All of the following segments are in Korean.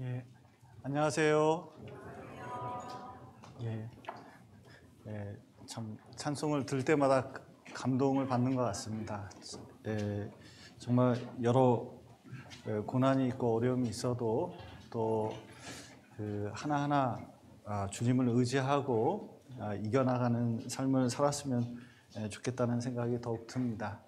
예, 안녕하세요. 예, 참 찬송을 들 때마다 감동을 받는 것 같습니다. 정말 여러 고난이 있고 어려움이 있어도 또 그 하나하나 주님을 의지하고 이겨나가는 삶을 살았으면 좋겠다는 생각이 더욱 듭니다.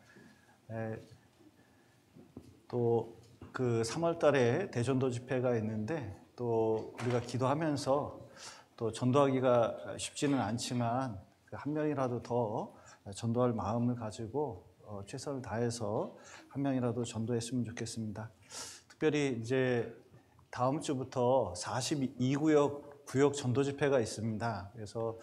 또 그 3월 달에 대전도 집회가 있는데 또 우리가 기도하면서 또 전도하기가 쉽지는 않지만 한 명이라도 더 전도할 마음을 가지고 최선을 다해서 한 명이라도 전도했으면 좋겠습니다. 특별히 이제 다음 주부터 42구역 전도 집회가 있습니다. 그래서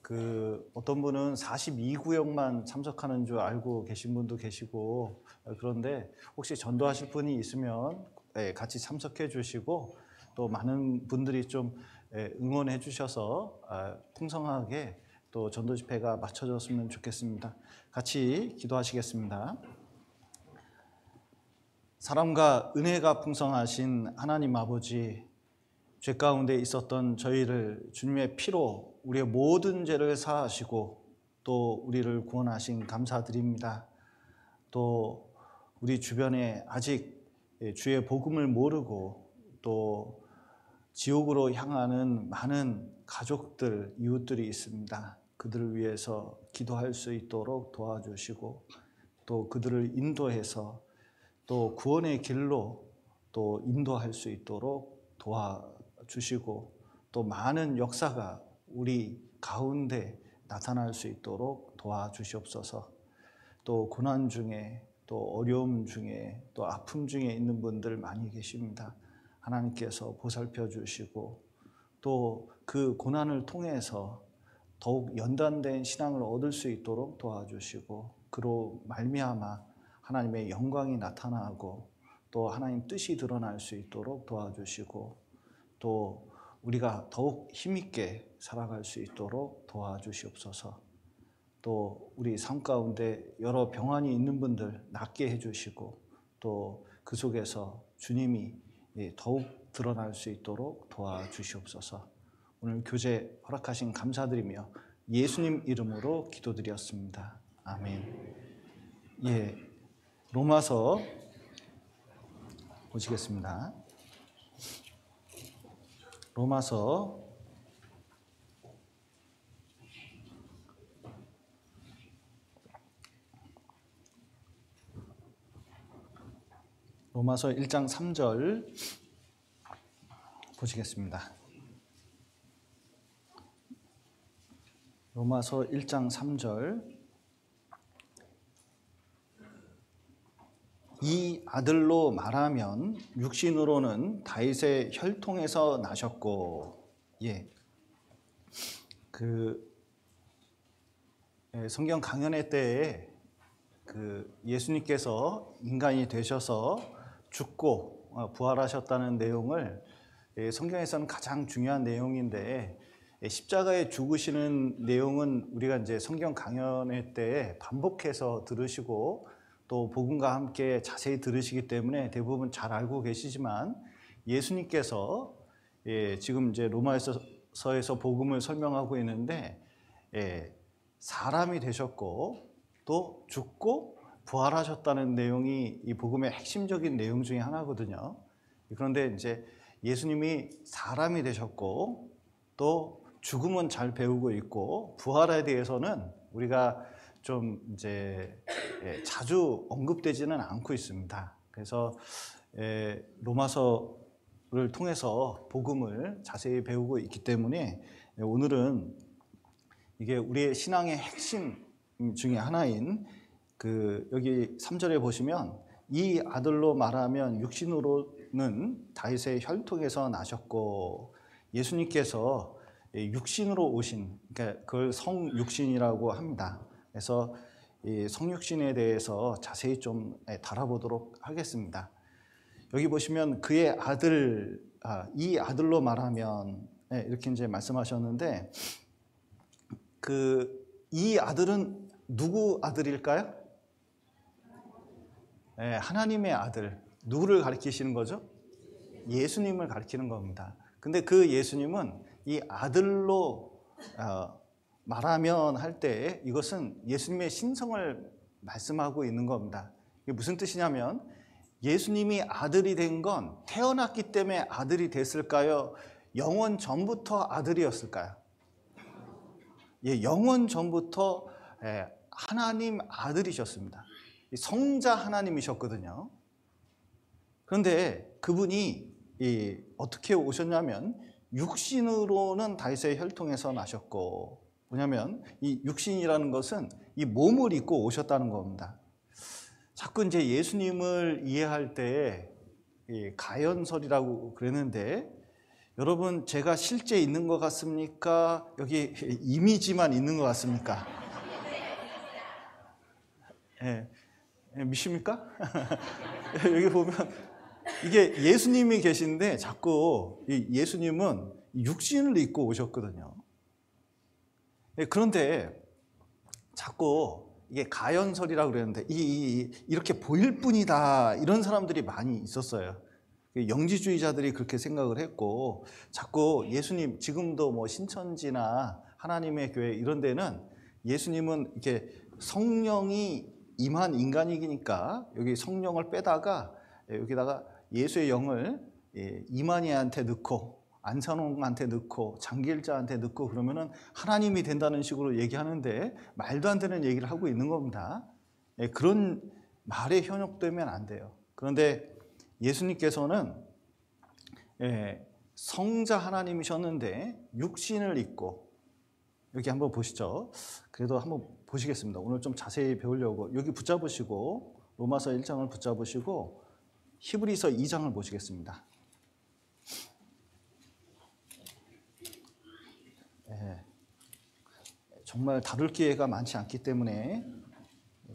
그 어떤 분은 42구역만 참석하는 줄 알고 계신 분도 계시고, 그런데 혹시 전도하실 분이 있으면 같이 참석해 주시고 또 많은 분들이 좀 응원해 주셔서 풍성하게 또 전도 집회가 마쳐졌으면 좋겠습니다. 같이 기도하시겠습니다. 사랑과 은혜가 풍성하신 하나님 아버지, 죄 가운데 있었던 저희를 주님의 피로 우리의 모든 죄를 사하시고 또 우리를 구원하신 감사드립니다. 또 우리 주변에 아직 주의 복음을 모르고 또 지옥으로 향하는 많은 가족들, 이웃들이 있습니다. 그들을 위해서 기도할 수 있도록 도와주시고 또 그들을 인도해서 또 구원의 길로 또 인도할 수 있도록 도와주시고 또 많은 역사가 우리 가운데 나타날 수 있도록 도와주시옵소서. 또 고난 중에 또 어려움 중에 또 아픔 중에 있는 분들 많이 계십니다. 하나님께서 보살펴 주시고 또 그 고난을 통해서 더욱 연단된 신앙을 얻을 수 있도록 도와주시고 그로 말미암아 하나님의 영광이 나타나고 또 하나님 뜻이 드러날 수 있도록 도와주시고 또 우리가 더욱 힘있게 살아갈 수 있도록 도와주시옵소서. 또 우리 삶 가운데 여러 병환이 있는 분들 낫게 해주시고 또 그 속에서 주님이 더욱 드러날 수 있도록 도와주시옵소서. 오늘 교제 허락하신 감사드리며 예수님 이름으로 기도드렸습니다. 아멘. 예, 로마서 보시겠습니다. 로마서 1장 3절 보시겠습니다. 로마서 1장 3절 이 아들로 말하면 육신으로는 다윗의 혈통에서 나셨고, 성경 강연회 때에 예수님께서 인간이 되셔서 죽고 부활하셨다는 내용을 성경에서는 가장 중요한 내용인데 십자가에 죽으시는 내용은 우리가 이제 성경 강연회 때 반복해서 들으시고 또 복음과 함께 자세히 들으시기 때문에 대부분 잘 알고 계시지만 예수님께서 지금 이제 로마서에서 복음을 설명하고 있는데 사람이 되셨고 또 죽고 부활하셨다는 내용이 이 복음의 핵심적인 내용 중에 하나거든요. 그런데 이제 예수님이 사람이 되셨고 또 죽음은 잘 배우고 있고 부활에 대해서는 우리가 좀 이제 자주 언급되지는 않고 있습니다. 그래서 로마서를 통해서 복음을 자세히 배우고 있기 때문에 오늘은 이게 우리의 신앙의 핵심 중에 하나인 여기 3절에 보시면 이 아들로 말하면 육신으로는 다윗의 혈통에서 나셨고 예수님께서 육신으로 오신, 그러니까 그걸 성육신이라고 합니다. 그래서 이 성육신에 대해서 자세히 좀 다뤄보도록 하겠습니다. 여기 보시면 그의 아들, 이 아들로 말하면 이렇게 이제 말씀하셨는데 이 아들은 누구 아들일까요? 하나님의 아들. 누구를 가리키시는 거죠? 예수님을 가리키는 겁니다. 근데 그 예수님은 이 아들로 말하면 할 때 이것은 예수님의 신성을 말씀하고 있는 겁니다. 이게 무슨 뜻이냐면 예수님이 아들이 된 건 태어났기 때문에 아들이 됐을까요? 영원 전부터 아들이었을까요? 예, 영원 전부터 하나님 아들이셨습니다. 성자 하나님이셨거든요. 그런데 그분이 어떻게 오셨냐면 육신으로는 다윗의 혈통에서 나셨고, 뭐냐면 이 육신이라는 것은 이 몸을 입고 오셨다는 겁니다. 자꾸 이제 예수님을 이해할 때 가연설이라고 그랬는데, 여러분 제가 실제 있는 것 같습니까? 여기 이미지만 있는 것 같습니까? 예, 믿습니까? 여기 보면 이게 예수님이 계신데 자꾸 이 예수님은 육신을 입고 오셨거든요. 예, 그런데 자꾸 이게 가연설이라고 그랬는데 이렇게 보일 뿐이다 이런 사람들이 많이 있었어요. 영지주의자들이 그렇게 생각을 했고, 자꾸 예수님, 지금도 뭐 신천지나 하나님의 교회 이런 데는 예수님은 이렇게 성령이 임한 인간이니까 여기 성령을 빼다가 여기다가 예수의 영을 이만희한테 넣고 안산홍한테 넣고 장길자한테 넣고 그러면은 하나님이 된다는 식으로 얘기하는데 말도 안 되는 얘기를 하고 있는 겁니다. 그런 말에 현혹되면 안 돼요. 그런데 예수님께서는 성자 하나님이셨는데 육신을 입고, 여기 한번 보시죠. 그래도 한번 보시겠습니다. 오늘 좀 자세히 배우려고 여기 붙잡으시고 로마서 1장을 붙잡으시고 히브리서 2장을 보시겠습니다. 정말 다룰 기회가 많지 않기 때문에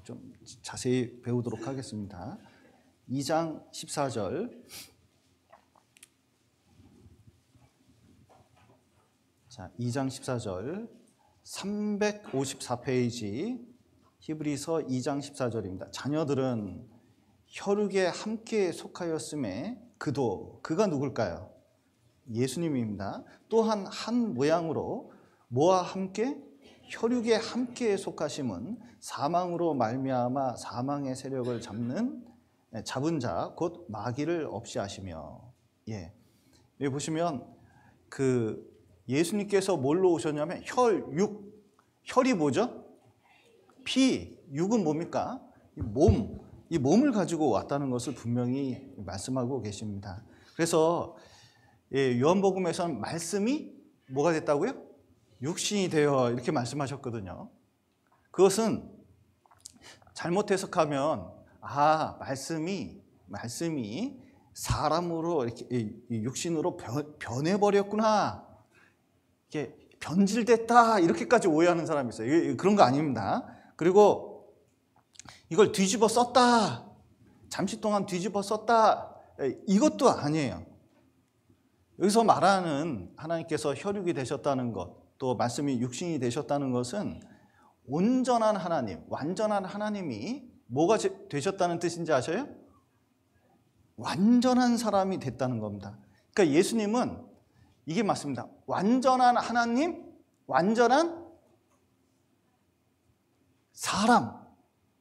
좀 자세히 배우도록 하겠습니다. 2장 14절. 자, 2장 14절. 354페이지 히브리서 2장 14절입니다. 자녀들은 혈육에 함께 속하였음에 그가 누굴까요? 예수님입니다. 또한 한 모양으로 뭐와 함께? 혈육에 함께 속하심은 사망으로 말미암아 사망의 세력을 잡은 자 곧 마귀를 없이 하시며. 예. 여기 보시면 그 예수님께서 뭘로 오셨냐면 혈이 뭐죠? 피, 육은 뭡니까? 이 몸을 가지고 왔다는 것을 분명히 말씀하고 계십니다. 그래서 요한복음에서는 말씀이 뭐가 됐다고요? 육신이 되어 이렇게 말씀하셨거든요. 그것은 잘못 해석하면 말씀이 사람으로 이렇게 육신으로 변해버렸구나, 이게 변질됐다 이렇게까지 오해하는 사람이 있어요. 그런 거 아닙니다. 그리고 이걸 뒤집어 썼다, 잠시 동안 뒤집어 썼다, 이것도 아니에요. 여기서 말하는 하나님께서 혈육이 되셨다는 것, 또 말씀이 육신이 되셨다는 것은 온전한 하나님, 완전한 하나님이 뭐가 되셨다는 뜻인지 아셔요? 완전한 사람이 됐다는 겁니다. 그러니까 예수님은 이게 맞습니다. 완전한 하나님, 완전한 사람.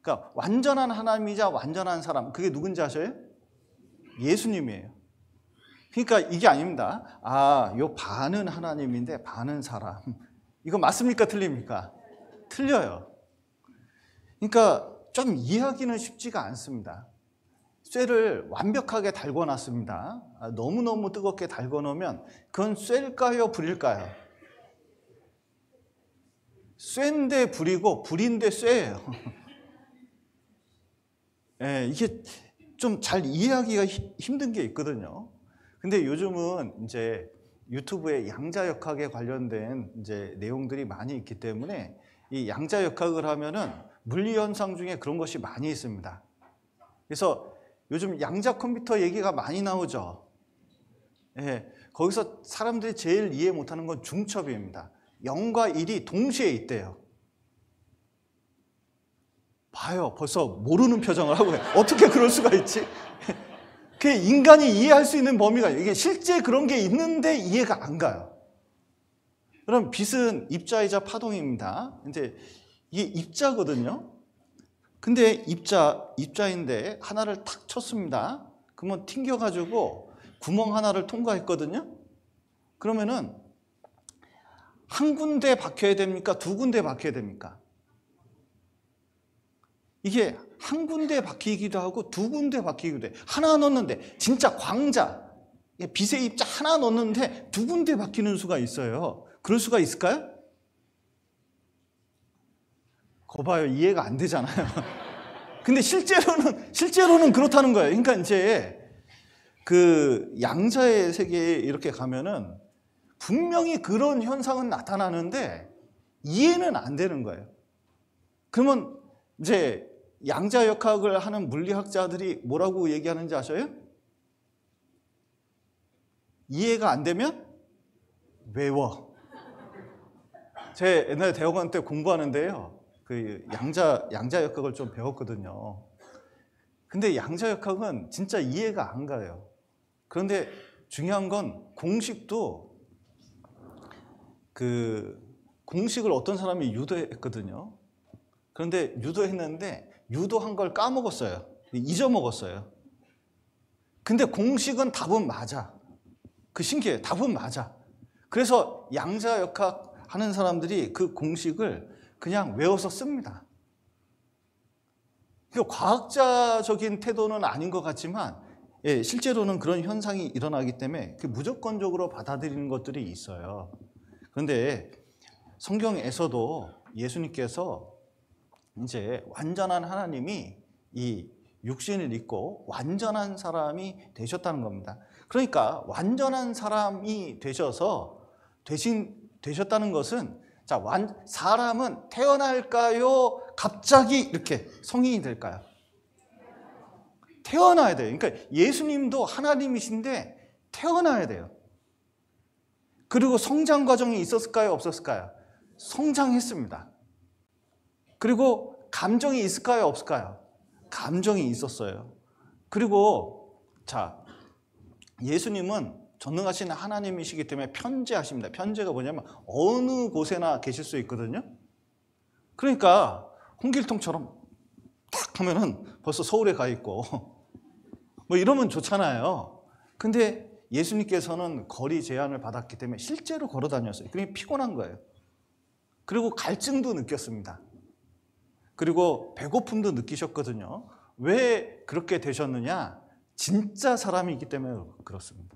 그러니까 완전한 하나님이자 완전한 사람. 그게 누군지 아셔요? 예수님이에요. 그러니까 이게 아닙니다. 요 반은 하나님인데 반은 사람. 이거 맞습니까? 틀립니까? 틀려요. 그러니까 좀 이해하기는 쉽지가 않습니다. 쇠를 완벽하게 달궈놨습니다. 너무너무 뜨겁게 달궈놓으면 그건 쇠일까요? 불일까요? 쇠인데 불이고 불인데 쇠예요. 이게 좀 잘 이해하기가 힘든 게 있거든요. 근데 요즘은 이제 유튜브에 양자역학에 관련된 이제 내용들이 많이 있기 때문에 이 양자역학을 하면은 물리 현상 중에 그런 것이 많이 있습니다. 그래서 요즘 양자 컴퓨터 얘기가 많이 나오죠. 거기서 사람들이 제일 이해 못하는 건 중첩입니다. 0과 1이 동시에 있대요. 봐요. 벌써 모르는 표정을 하고 어떻게 그럴 수가 있지? 그 인간이 이해할 수 있는 범위가 이게 실제 그런 게 있는데 이해가 안 가요. 그럼 빛은 입자이자 파동입니다. 이제 이게 입자거든요. 근데 입자인데 하나를 탁 쳤습니다. 그러면 튕겨가지고 구멍 하나를 통과했거든요. 그러면은 한 군데 박혀야 됩니까? 두 군데 박혀야 됩니까? 이게 한 군데 박히기도 하고 두 군데 박히기도 해. 하나 넣는데 진짜 광자, 빛의 입자 하나 넣는데 두 군데 박히는 수가 있어요. 그럴 수가 있을까요? 거 봐요. 이해가 안 되잖아요. 근데 실제로는 그렇다는 거예요. 그러니까 이제 그 양자의 세계에 이렇게 가면은 분명히 그런 현상은 나타나는데 이해는 안 되는 거예요. 그러면 이제 양자역학을 하는 물리학자들이 뭐라고 얘기하는지 아셔요? 이해가 안 되면 외워. 제 옛날에 대학원 때 공부하는데요. 그 양자역학을 좀 배웠거든요. 근데 양자역학은 진짜 이해가 안 가요. 그런데 중요한 건 공식도 그 공식을 어떤 사람이 유도했거든요. 그런데 유도했는데 유도한 걸 까먹었어요. 잊어먹었어요. 근데 공식은 답은 맞아. 그 신기해요. 답은 맞아. 그래서 양자역학 하는 사람들이 그 공식을 그냥 외워서 씁니다. 그러니까 과학자적인 태도는 아닌 것 같지만 실제로는 그런 현상이 일어나기 때문에 무조건적으로 받아들이는 것들이 있어요. 그런데 성경에서도 예수님께서 이제 완전한 하나님이 이 육신을 입고 완전한 사람이 되셨다는 겁니다. 그러니까 완전한 사람이 되셨다는 것은 자, 사람은 태어날까요? 갑자기 이렇게 성인이 될까요? 태어나야 돼요. 그러니까 예수님도 하나님이신데 태어나야 돼요. 그리고 성장 과정이 있었을까요? 없었을까요? 성장했습니다. 그리고 감정이 있을까요? 없을까요? 감정이 있었어요. 그리고 자, 예수님은 전능하신 하나님이시기 때문에 편재하십니다. 편재가 뭐냐면 어느 곳에나 계실 수 있거든요. 그러니까 홍길동처럼 탁 하면은 벌써 서울에 가 있고 뭐 이러면 좋잖아요. 근데 예수님께서는 거리 제한을 받았기 때문에 실제로 걸어 다녔어요. 그러니까 피곤한 거예요. 그리고 갈증도 느꼈습니다. 그리고 배고픔도 느끼셨거든요. 왜 그렇게 되셨느냐? 진짜 사람이기 때문에 그렇습니다.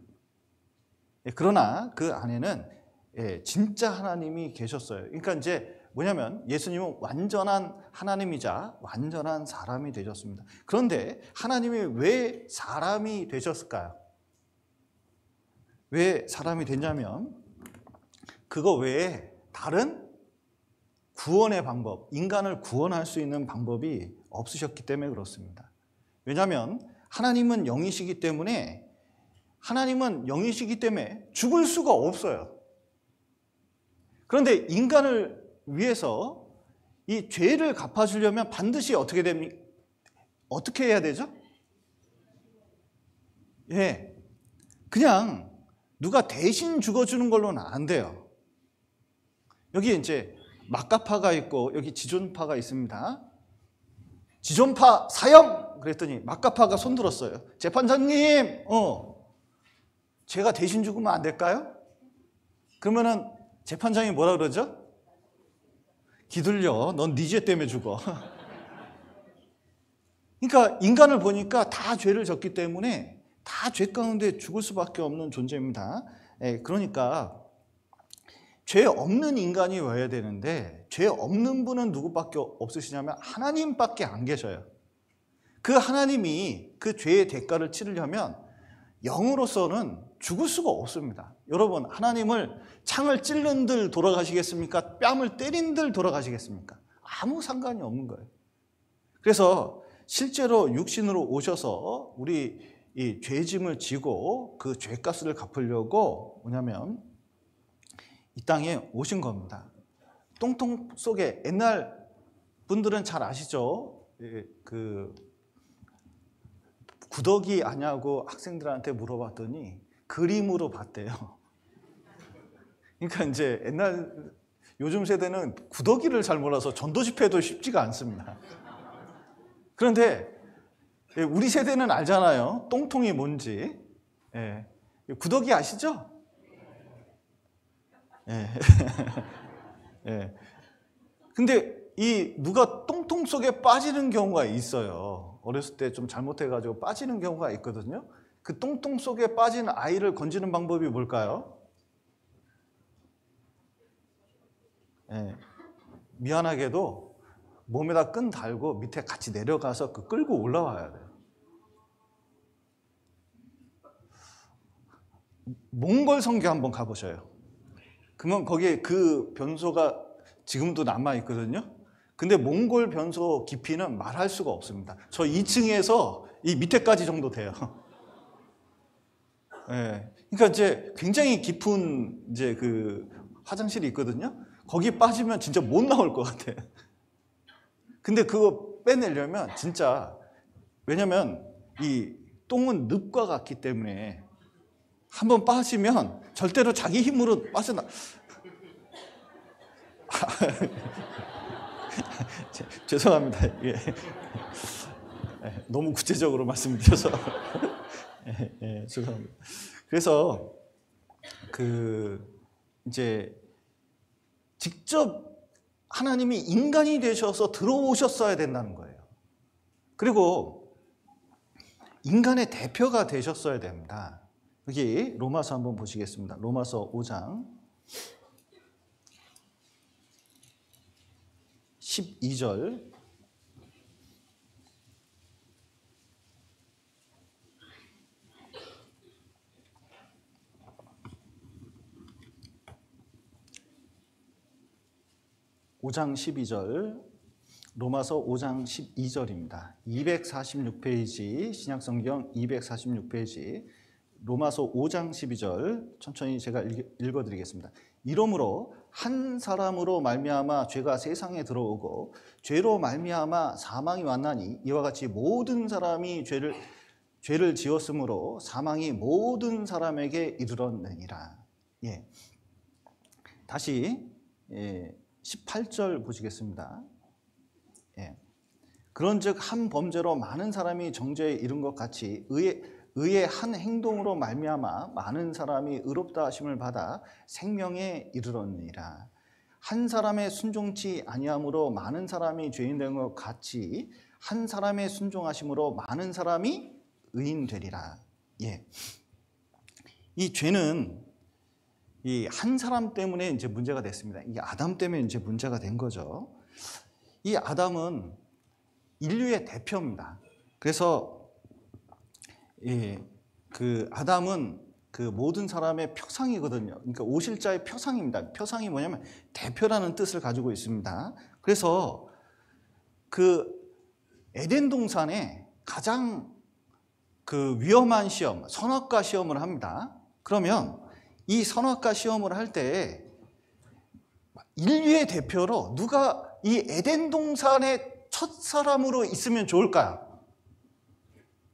그러나 그 안에는 진짜 하나님이 계셨어요. 그러니까 이제 뭐냐면 예수님은 완전한 하나님이자 완전한 사람이 되셨습니다. 그런데 하나님이 왜 사람이 되셨을까요? 왜 사람이 됐냐면 그거 외에 다른 구원의 방법, 인간을 구원할 수 있는 방법이 없으셨기 때문에 그렇습니다. 왜냐하면 하나님은 영이시기 때문에 죽을 수가 없어요. 그런데 인간을 위해서 이 죄를 갚아주려면 반드시 어떻게 해야 되죠? 그냥 누가 대신 죽어주는 걸로는 안 돼요. 여기 이제 막가파가 있고 여기 지존파가 있습니다. 지존파 사형! 그랬더니 막가파가 손들었어요. 재판장님, 제가 대신 죽으면 안 될까요? 그러면은 재판장이 뭐라 그러죠? 기둘려. 넌 네 죄 때문에 죽어. 그러니까 인간을 보니까 다 죄를 졌기 때문에 다 죄 가운데 죽을 수밖에 없는 존재입니다. 그러니까 죄 없는 인간이 와야 되는데 죄 없는 분은 누구밖에 없으시냐면 하나님밖에 안 계셔요. 그 하나님이 그 죄의 대가를 치르려면 영으로서는 죽을 수가 없습니다. 여러분, 하나님을 창을 찔른들 돌아가시겠습니까? 뺨을 때린들 돌아가시겠습니까? 아무 상관이 없는 거예요. 그래서 실제로 육신으로 오셔서 우리 이 죄짐을 지고 그 죄값을 갚으려고 뭐냐면 이 땅에 오신 겁니다. 똥통 속에 옛날 분들은 잘 아시죠? 그 구더기 아냐고 학생들한테 물어봤더니 그림으로 봤대요. 그러니까 이제 요즘 세대는 구더기를 잘 몰라서 전도집회도 쉽지가 않습니다. 그런데 우리 세대는 알잖아요. 똥통이 뭔지. 예. 구더기 아시죠? 예. 예. 근데 누가 똥통 속에 빠지는 경우가 있어요. 어렸을 때 좀 잘못해가지고 빠지는 경우가 있거든요. 그 똥통 속에 빠진 아이를 건지는 방법이 뭘까요? 예. 미안하게도 몸에다 끈 달고 밑에 같이 내려가서 끌고 올라와야 돼요. 몽골 성교 한번 가보셔요. 그러면 거기에 그 변소가 지금도 남아있거든요. 근데 몽골 변소 깊이는 말할 수가 없습니다. 저 2층에서 이 밑에까지 정도 돼요. 예. 그러니까 이제 굉장히 깊은 이제 그 화장실이 있거든요. 거기 빠지면 진짜 못 나올 것 같아요. 근데 그거 빼내려면 진짜, 왜냐면 이 똥은 늪과 같기 때문에 한번 빠지면 절대로 자기 힘으로 빠져나. 죄송합니다. 예. 너무 구체적으로 말씀드려서. 예, 죄송합니다. 그래서 이제 직접 하나님이 인간이 되셔서 들어오셨어야 된다는 거예요. 그리고 인간의 대표가 되셨어야 됩니다. 여기 로마서 한번 보시겠습니다. 로마서 5장 12절. (5장 12절) 로마서 5장 12절입니다. 246페이지 신약성경 246페이지 로마서 5장 12절 천천히 제가 읽어드리겠습니다. 이러므로 한 사람으로 말미암아 죄가 세상에 들어오고 죄로 말미암아 사망이 왔나니 이와 같이 모든 사람이 죄를 지었으므로 사망이 모든 사람에게 이르렀느니라. 예. 다시 18절 보시겠습니다. 예. 그런즉 한 범죄로 많은 사람이 정죄에 이른 것 같이 의의 한 행동으로 말미암아 많은 사람이 의롭다 하심을 받아 생명에 이르렀느니라. 한 사람의 순종치 아니함으로 많은 사람이 죄인 된 것 같이 한 사람의 순종하심으로 많은 사람이 의인 되리라. 예. 이 죄는 이 한 사람 때문에 이제 문제가 됐습니다. 이 아담 때문에 이제 문제가 된 거죠. 이 아담은 인류의 대표입니다. 그래서 그 아담은 그 모든 사람의 표상이거든요. 그러니까 오실자의 표상입니다. 표상이 뭐냐면 대표라는 뜻을 가지고 있습니다. 그래서 그 에덴 동산에 가장 그 위험한 시험, 선악과 시험을 합니다. 그러면 이 선악과 시험을 할 때 인류의 대표로 누가 이 에덴 동산의 첫 사람으로 있으면 좋을까요?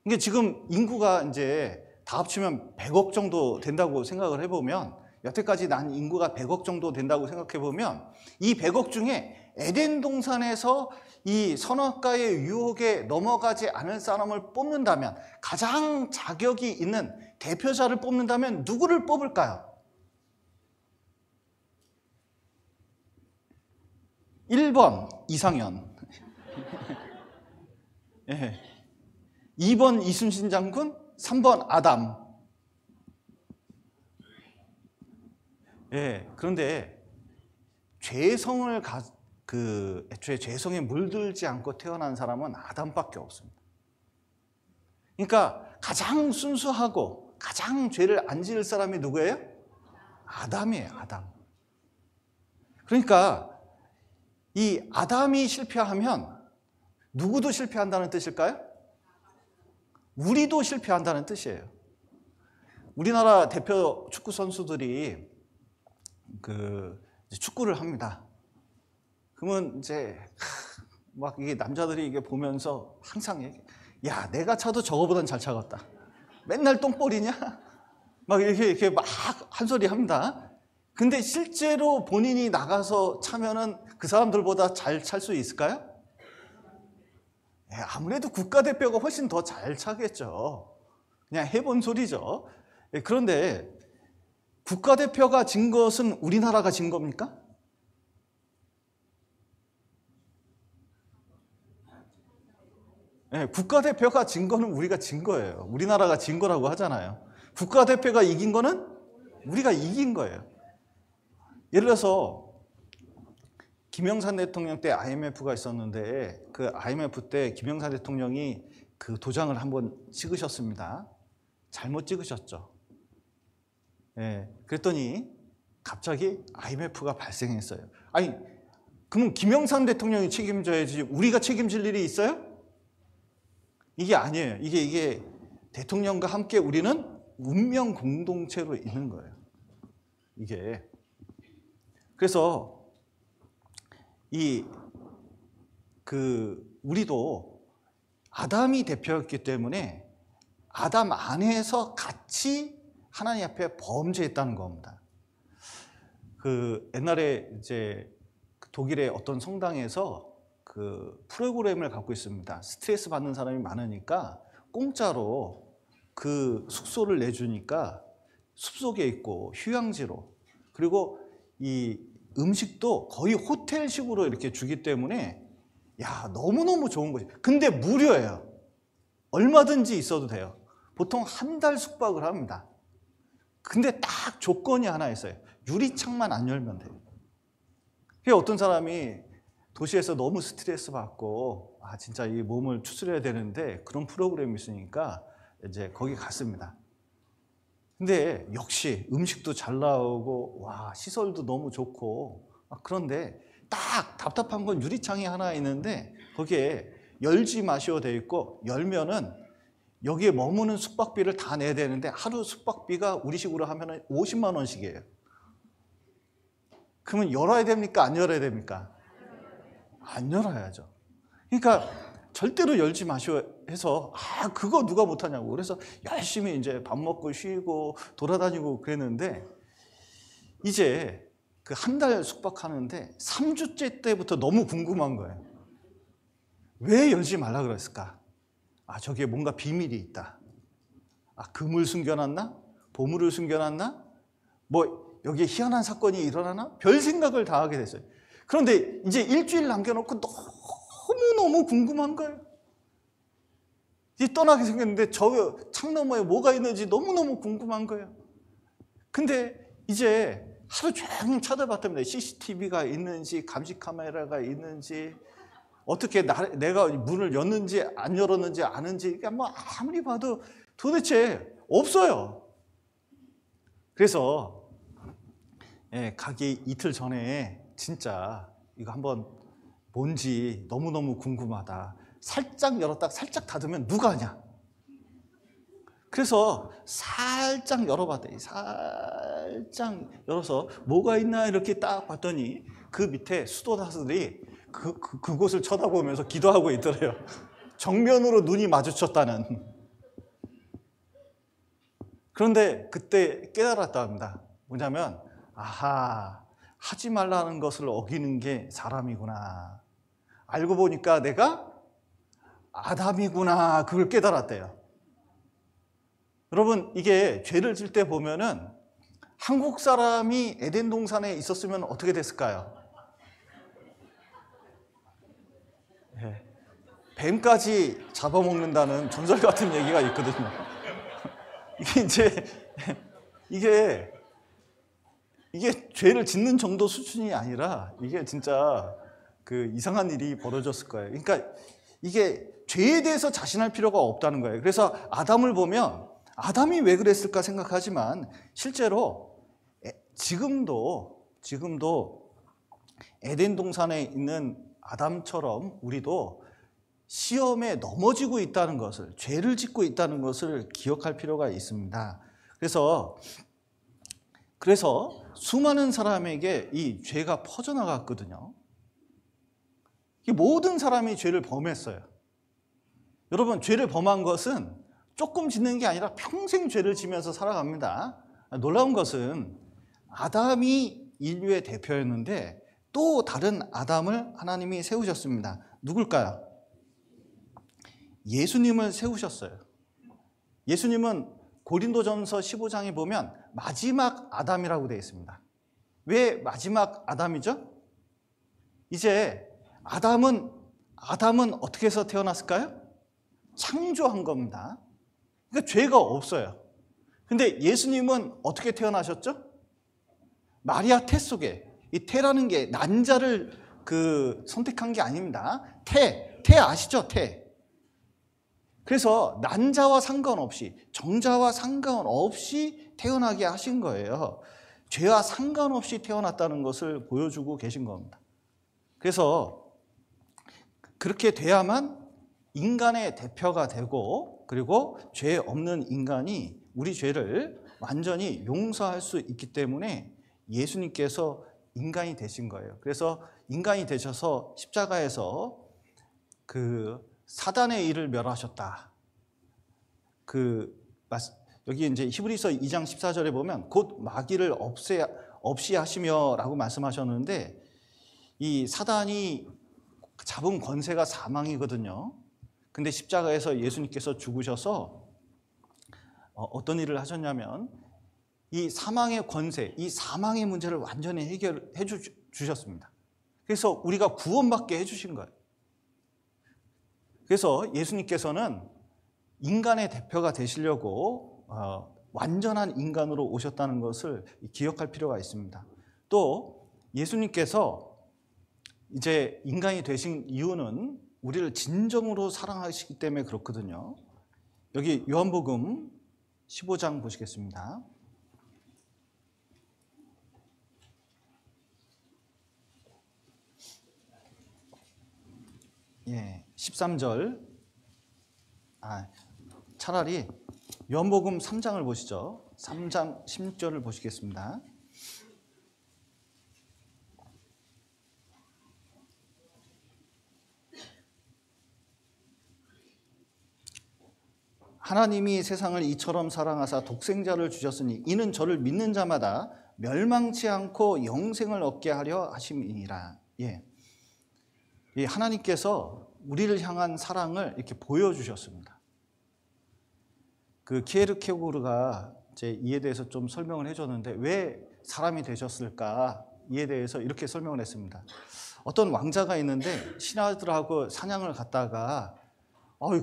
이게 지금 인구가 이제 다 합치면 100억 정도 된다고 생각을 해보면, 여태까지 난 인구가 100억 정도 된다고 생각해보면 이 100억 중에 에덴 동산에서 이 선악과의 유혹에 넘어가지 않을 사람을 뽑는다면, 가장 자격이 있는 대표자를 뽑는다면 누구를 뽑을까요? 1번 이상현, 예. 2번 이순신 장군, 3번 아담. 예. 그런데 애초에 죄성에 물들지 않고 태어난 사람은 아담밖에 없습니다. 그러니까 가장 순수하고 가장 죄를 안 지을 사람이 누구예요? 아담이에요, 아담. 그러니까 이 아담이 실패하면 누구도 실패한다는 뜻일까요? 우리도 실패한다는 뜻이에요. 우리나라 대표 축구 선수들이 축구를 합니다. 그러면 이제 막 이게 남자들이 이게 보면서 항상 야, 내가 차도 저거보단 잘 차겠다. 맨날 똥볼이냐? 막 이렇게 막 한 소리 합니다. 근데 실제로 본인이 나가서 차면은 그 사람들보다 잘 찰 수 있을까요? 아무래도 국가대표가 훨씬 더 잘 차겠죠. 그냥 해본 소리죠. 그런데 국가대표가 진 것은 우리나라가 진 겁니까? 국가대표가 진 거는 우리가 진 거예요. 우리나라가 진 거라고 하잖아요. 국가대표가 이긴 거는 우리가 이긴 거예요. 예를 들어서 김영삼 대통령 때 IMF가 있었는데 그 IMF 때 김영삼 대통령이 그 도장을 한번 찍으셨습니다. 잘못 찍으셨죠. 그랬더니 갑자기 IMF가 발생했어요. 아니, 그럼 김영삼 대통령이 책임져야지 우리가 책임질 일이 있어요? 이게 아니에요. 이게 대통령과 함께 우리는 운명 공동체로 있는 거예요. 이게. 그래서 우리도 아담이 대표였기 때문에 아담 안에서 같이 하나님 앞에 범죄했다는 겁니다. 옛날에 이제 독일의 어떤 성당에서 그 프로그램을 갖고 있습니다. 스트레스 받는 사람이 많으니까 공짜로 그 숙소를 내주니까 숲속에 있고 휴양지로, 그리고 이 음식도 거의 호텔식으로 이렇게 주기 때문에 야, 너무너무 좋은 거지. 근데 무료예요. 얼마든지 있어도 돼요. 보통 한 달 숙박을 합니다. 근데 딱 조건이 하나 있어요. 유리창만 안 열면 돼요. 어떤 사람이 도시에서 너무 스트레스 받고 진짜 이 몸을 추스려야 되는데 그런 프로그램이 있으니까 이제 거기 갔습니다. 근데 역시 음식도 잘 나오고 시설도 너무 좋고 그런데 딱 답답한 건 유리창이 하나 있는데 거기에 열지 마시오 되어 있고 열면은 여기에 머무는 숙박비를 다 내야 되는데 하루 숙박비가 우리식으로 하면은 50만 원씩이에요. 그러면 열어야 됩니까? 안 열어야 됩니까? 안 열어야죠. 그러니까 절대로 열지 마시오 해서 그거 누가 못하냐고. 그래서 열심히 이제 밥 먹고 쉬고 돌아다니고 그랬는데 이제 그 한 달 숙박하는데 3주째 때부터 너무 궁금한 거예요. 왜 열지 말라 그랬을까? 저기에 뭔가 비밀이 있다. 금을 숨겨놨나? 보물을 숨겨놨나? 뭐 여기에 희한한 사건이 일어나나? 별 생각을 다 하게 됐어요. 그런데 이제 일주일 남겨놓고 너무너무 궁금한 거예요. 떠나게 생겼는데 저 창 너머에 뭐가 있는지 너무너무 궁금한 거예요. 근데 이제 하루 종일 찾아봤답니다. CCTV가 있는지, 감시 카메라가 있는지, 어떻게 내가 문을 열는지 안 열었는지 아는지, 뭐 아무리 봐도 도대체 없어요. 그래서 가기 이틀 전에 진짜 이거 한번 뭔지 너무너무 궁금하다. 살짝 열었다가 살짝 닫으면 누가 하냐? 그래서 살짝 열어봤더니 살짝 열어서 뭐가 있나 이렇게 딱 봤더니 그 밑에 수도사들이 그곳을 쳐다보면서 기도하고 있더래요. 정면으로 눈이 마주쳤다는. 그런데 그때 깨달았다 합니다. 뭐냐면 하지 말라는 것을 어기는 게 사람이구나. 알고 보니까 내가 아담이구나. 그걸 깨달았대요. 여러분, 이게 죄를 질 때 보면은 한국 사람이 에덴 동산에 있었으면 어떻게 됐을까요? 뱀까지 잡아먹는다는 전설 같은 얘기가 있거든요. 이게 죄를 짓는 정도 수준이 아니라 이게 진짜 그 이상한 일이 벌어졌을 거예요. 그러니까 이게 죄에 대해서 자신할 필요가 없다는 거예요. 그래서 아담을 보면 아담이 왜 그랬을까 생각하지만 실제로 지금도 에덴 동산에 있는 아담처럼 우리도 시험에 넘어지고 있다는 것을, 죄를 짓고 있다는 것을 기억할 필요가 있습니다. 그래서 수많은 사람에게 이 죄가 퍼져나갔거든요. 모든 사람이 죄를 범했어요. 여러분, 죄를 범한 것은 조금 짓는 게 아니라 평생 죄를 지면서 살아갑니다. 놀라운 것은 아담이 인류의 대표였는데 또 다른 아담을 하나님이 세우셨습니다. 누굴까요? 예수님을 세우셨어요. 예수님은 고린도전서 15장에 보면 마지막 아담이라고 되어 있습니다. 왜 마지막 아담이죠? 이제 아담은 어떻게 해서 태어났을까요? 창조한 겁니다. 그러니까 죄가 없어요. 근데 예수님은 어떻게 태어나셨죠? 마리아 태 속에, 이 태라는 게 난자를 선택한 게 아닙니다. 태 아시죠? 태. 그래서 난자와 상관없이, 정자와 상관없이 태어나게 하신 거예요. 죄와 상관없이 태어났다는 것을 보여주고 계신 겁니다. 그래서 그렇게 돼야만 인간의 대표가 되고, 그리고 죄 없는 인간이 우리 죄를 완전히 용서할 수 있기 때문에 예수님께서 인간이 되신 거예요. 그래서 인간이 되셔서 십자가에서 사단의 일을 멸하셨다. 여기 이제 히브리서 2장 14절에 보면 곧 마귀를 없이 하시며라고 말씀하셨는데, 이 사단이 잡은 권세가 사망이거든요. 근데 십자가에서 예수님께서 죽으셔서 어떤 일을 하셨냐면 이 사망의 권세, 이 사망의 문제를 완전히 해결해 주셨습니다. 그래서 우리가 구원받게 해주신 거예요. 그래서 예수님께서는 인간의 대표가 되시려고 완전한 인간으로 오셨다는 것을 기억할 필요가 있습니다. 또 예수님께서 이제 인간이 되신 이유는 우리를 진정으로 사랑하시기 때문에 그렇거든요. 여기 요한복음 15장 보시겠습니다. 예, 13절. 차라리 요한복음 3장을 보시죠. 3장 16절을 보시겠습니다. 하나님이 세상을 이처럼 사랑하사 독생자를 주셨으니 이는 저를 믿는 자마다 멸망치 않고 영생을 얻게 하려 하심이니라. 예. 하나님께서 우리를 향한 사랑을 이렇게 보여주셨습니다. 키에르케고르가 이에 대해서 좀 설명을 해줬는데 왜 사람이 되셨을까? 이에 대해서 이렇게 설명을 했습니다. 어떤 왕자가 있는데 신하들하고 사냥을 갔다가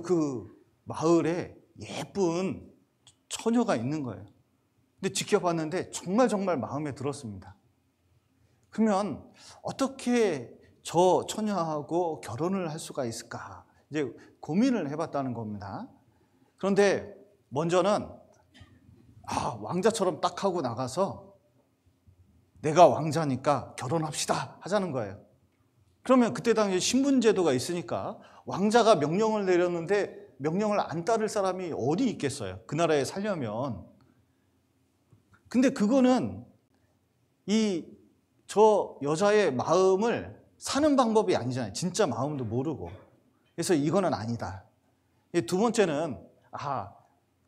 그 마을에 예쁜 처녀가 있는 거예요. 근데 지켜봤는데 정말 마음에 들었습니다. 그러면 어떻게 저 처녀하고 결혼을 할 수가 있을까? 이제 고민을 해봤다는 겁니다. 그런데 먼저는 왕자처럼 딱 하고 나가서 내가 왕자니까 결혼합시다 하자는 거예요. 그러면 그때 당시에 신분제도가 있으니까 왕자가 명령을 내렸는데 명령을 안 따를 사람이 어디 있겠어요? 그 나라에 살려면. 근데 그거는 저 여자의 마음을 사는 방법이 아니잖아요. 진짜 마음도 모르고. 그래서 이거는 아니다. 두 번째는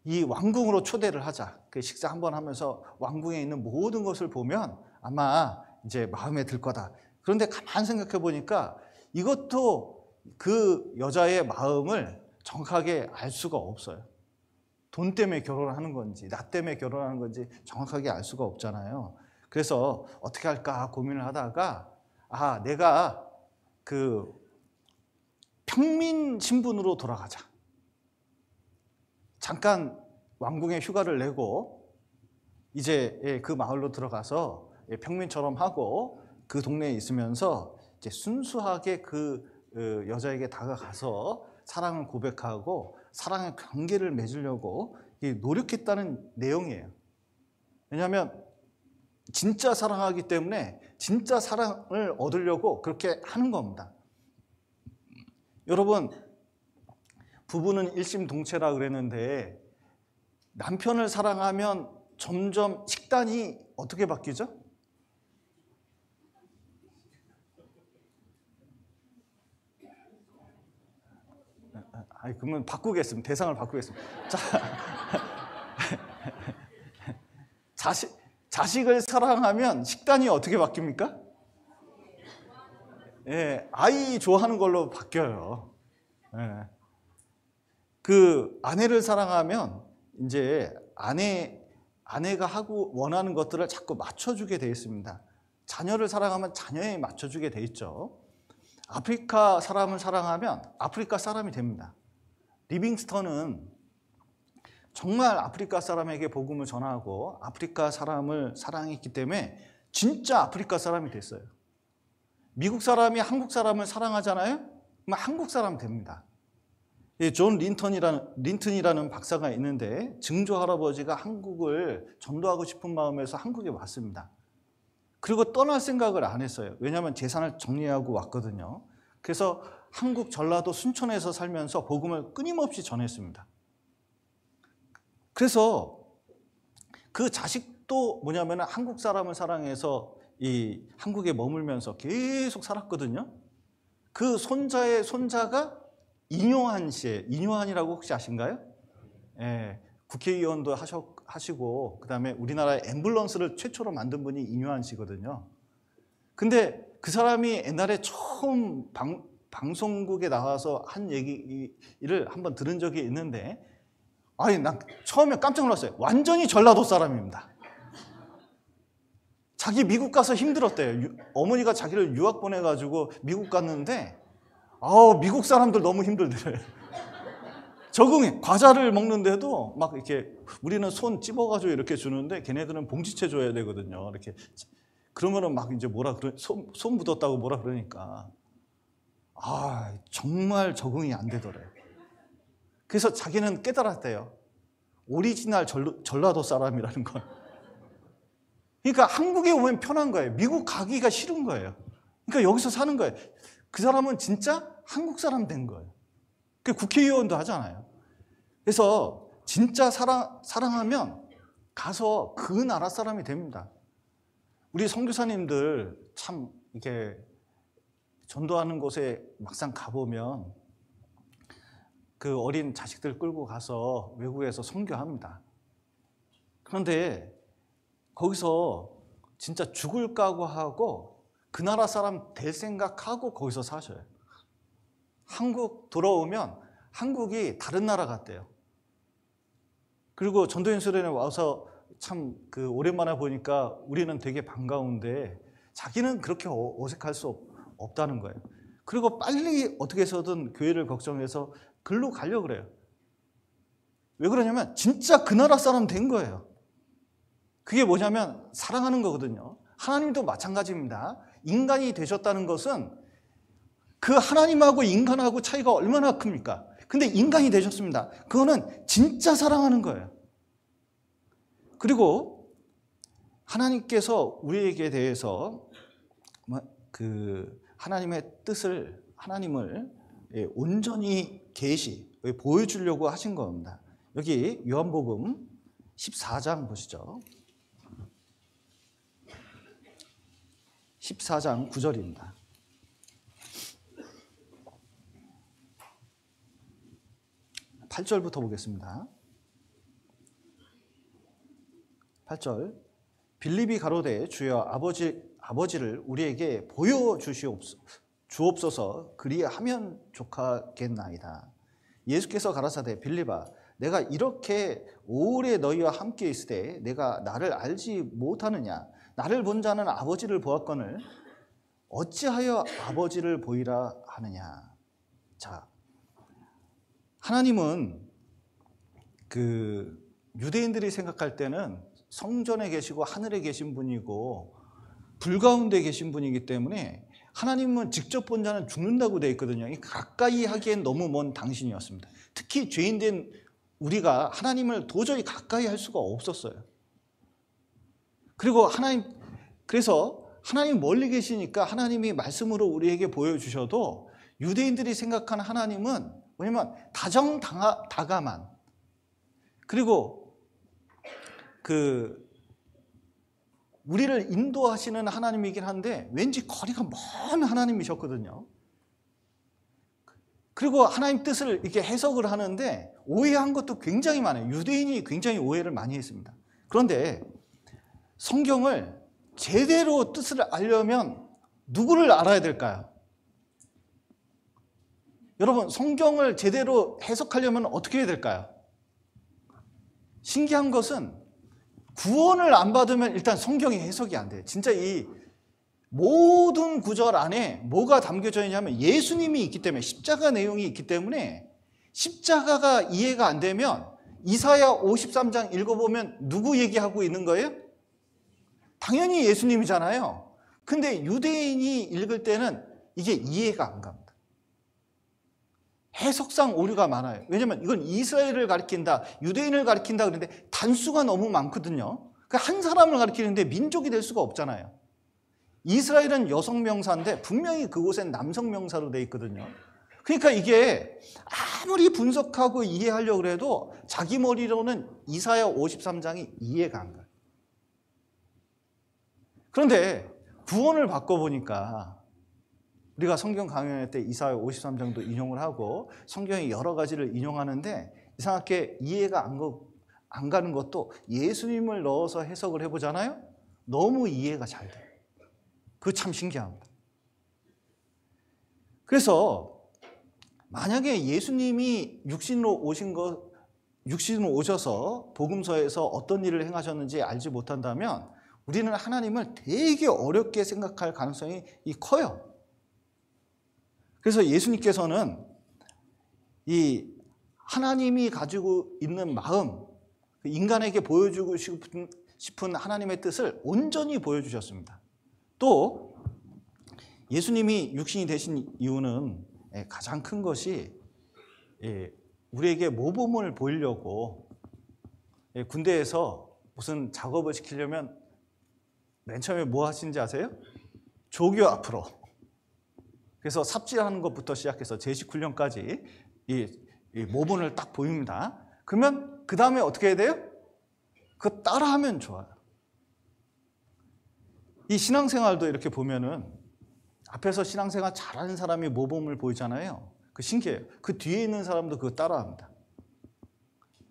이 왕궁으로 초대를 하자. 식사 한번 하면서 왕궁에 있는 모든 것을 보면 아마 이제 마음에 들 거다. 그런데 가만 생각해 보니까 이것도 그 여자의 마음을 정확하게 알 수가 없어요. 돈 때문에 결혼하는 건지 나 때문에 결혼하는 건지 정확하게 알 수가 없잖아요. 그래서 어떻게 할까 고민을 하다가 내가 평민 신분으로 돌아가자. 잠깐 왕궁에 휴가를 내고 이제 그 마을로 들어가서 평민처럼 하고 그 동네에 있으면서 이제 순수하게 그 여자에게 다가가서 사랑을 고백하고 사랑의 관계를 맺으려고 노력했다는 내용이에요. 왜냐하면 진짜 사랑하기 때문에 진짜 사랑을 얻으려고 그렇게 하는 겁니다. 여러분, 부부는 일심동체라 그랬는데 남편을 사랑하면 점점 식단이 어떻게 바뀌죠? 그러면 바꾸겠습니다. 대상을 바꾸겠습니다. 자, 자식을 사랑하면 식단이 어떻게 바뀝니까? 예, 아이 좋아하는 걸로 바뀌어요. 예. 그 아내를 사랑하면 이제 아내가 하고 원하는 것들을 자꾸 맞춰주게 돼 있습니다. 자녀를 사랑하면 자녀에 맞춰주게 돼 있죠. 아프리카 사람을 사랑하면 아프리카 사람이 됩니다. 리빙스턴은 정말 아프리카 사람에게 복음을 전하고 아프리카 사람을 사랑했기 때문에 진짜 아프리카 사람이 됐어요. 미국 사람이 한국 사람을 사랑하잖아요? 그럼 한국 사람 됩니다. 존 린턴이라는 박사가 있는데 증조 할아버지가 한국을 전도하고 싶은 마음에서 한국에 왔습니다. 그리고 떠날 생각을 안 했어요. 왜냐하면 재산을 정리하고 왔거든요. 그래서 한국 전라도 순천에서 살면서 복음을 끊임없이 전했습니다. 그래서 그 자식도 뭐냐면 한국 사람을 사랑해서 이 한국에 머물면서 계속 살았거든요. 그 손자의 손자가 이뇨한 씨예요. 이뇨한이라고 혹시 아신가요? 예, 국회의원도 하시고 그다음에 우리나라의 앰뷸런스를 최초로 만든 분이 이뇨한 씨거든요. 근데 그 사람이 옛날에 처음 방송국에 나와서 한 얘기를 한번 들은 적이 있는데 난 처음에 깜짝 놀랐어요. 완전히 전라도 사람입니다. 자기 미국 가서 힘들었대요. 어머니가 자기를 유학 보내가지고 미국 갔는데 미국 사람들 너무 힘들대요. 적응해. 과자를 먹는데도 막 이렇게 우리는 손 찝어가지고 이렇게 주는데 걔네들은 봉지채 줘야 되거든요. 이렇게 그러면은 막 이제 손 묻었다고 뭐라 그러니까 정말 적응이 안 되더래요. 그래서 자기는 깨달았대요. 오리지널 전라도 사람이라는 걸. 그러니까 한국에 오면 편한 거예요. 미국 가기가 싫은 거예요. 그러니까 여기서 사는 거예요. 그 사람은 진짜 한국 사람 된 거예요. 그 국회의원도 하잖아요. 그래서 진짜 사랑하면 가서 그 나라 사람이 됩니다. 우리 선교사님들 참 이렇게 전도하는 곳에 막상 가보면 그 어린 자식들 끌고 가서 외국에서 선교합니다. 그런데 거기서 진짜 죽을 각오하고 그 나라 사람 될 생각하고 거기서 사셔요. 한국 돌아오면 한국이 다른 나라 같대요. 그리고 전도연수련에 와서 참 오랜만에 보니까 우리는 되게 반가운데 자기는 그렇게 어색할 수 없다는 거예요. 그리고 빨리 어떻게 해서든 교회를 걱정해서 글로 가려고 그래요. 왜 그러냐면 진짜 그 나라 사람 된 거예요. 그게 뭐냐면 사랑하는 거거든요. 하나님도 마찬가지입니다. 인간이 되셨다는 것은 그 하나님하고 인간하고 차이가 얼마나 큽니까? 근데 인간이 되셨습니다. 그거는 진짜 사랑하는 거예요. 그리고 하나님께서 우리에게 대해서 하나님의 뜻을 하나님을 온전히 보여주려고 하신 겁니다. 여기 요한복음 14장 보시죠. 14장 9절입니다. 8절부터 보겠습니다. 8절 빌립이 가로되 주여 아버지를 우리에게 보여주옵소서 그리하면 족하겠나이다. 예수께서 가라사대 빌립아 내가 이렇게 오래 너희와 함께 있으되 내가 나를 알지 못하느냐 나를 본 자는 아버지를 보았거늘 어찌하여 아버지를 보이라 하느냐. 자, 하나님은 유대인들이 생각할 때는 성전에 계시고 하늘에 계신 분이고 불 가운데 계신 분이기 때문에 하나님은 직접 본 자는 죽는다고 되어 있거든요. 가까이 하기엔 너무 먼 당신이었습니다. 특히 죄인된 우리가 하나님을 도저히 가까이 할 수가 없었어요. 그래서 하나님 멀리 계시니까 하나님이 말씀으로 우리에게 보여주셔도 유대인들이 생각하는 하나님은 뭐냐면 다정다감한 그리고 우리를 인도하시는 하나님이긴 한데 왠지 거리가 먼 하나님이셨거든요. 그리고 하나님 뜻을 이렇게 해석을 하는데 오해한 것도 굉장히 많아요. 유대인이 굉장히 오해를 많이 했습니다. 그런데 성경을 제대로 뜻을 알려면 누구를 알아야 될까요? 여러분, 성경을 제대로 해석하려면 어떻게 해야 될까요? 신기한 것은 구원을 안 받으면 일단 성경이 해석이 안 돼요. 진짜 이 모든 구절 안에 뭐가 담겨져 있냐면 예수님이 있기 때문에, 십자가 내용이 있기 때문에 십자가가 이해가 안 되면 이사야 53장 읽어보면 누구 얘기하고 있는 거예요? 당연히 예수님이잖아요. 근데 유대인이 읽을 때는 이게 이해가 안 갑니다. 해석상 오류가 많아요. 왜냐하면 이건 이스라엘을 가리킨다, 유대인을 가리킨다 그러는데 단수가 너무 많거든요. 한 사람을 가리키는데 민족이 될 수가 없잖아요. 이스라엘은 여성 명사인데 분명히 그곳엔 남성 명사로 돼 있거든요. 그러니까 이게 아무리 분석하고 이해하려고 해도 자기 머리로는 이사야 53장이 이해가 안 가요. 그런데 구원을 바꿔보니까 우리가 성경 강연할 때 이사야 53장도 인용을 하고 성경의 여러 가지를 인용하는데 이상하게 이해가 안 가는 것도 예수님을 넣어서 해석을 해보잖아요. 너무 이해가 잘 돼요. 그거 참 신기합니다. 그래서 만약에 예수님이 육신으로 오셔서 복음서에서 어떤 일을 행하셨는지 알지 못한다면 우리는 하나님을 되게 어렵게 생각할 가능성이 커요. 그래서 예수님께서는 이 하나님이 가지고 있는 마음, 인간에게 보여주고 싶은 하나님의 뜻을 온전히 보여주셨습니다. 또 예수님이 육신이 되신 이유는 가장 큰 것이 우리에게 모범을 보이려고 군대에서 무슨 작업을 시키려면 맨 처음에 뭐 하시는지 아세요? 조교 앞으로. 그래서 삽질하는 것부터 시작해서 제식 훈련까지 이 모범을 딱 보입니다. 그러면 그 다음에 어떻게 해야 돼요? 그거 따라하면 좋아요. 이 신앙생활도 이렇게 보면은 앞에서 신앙생활 잘하는 사람이 모범을 보이잖아요. 그 신기해요. 그 뒤에 있는 사람도 그거 따라합니다.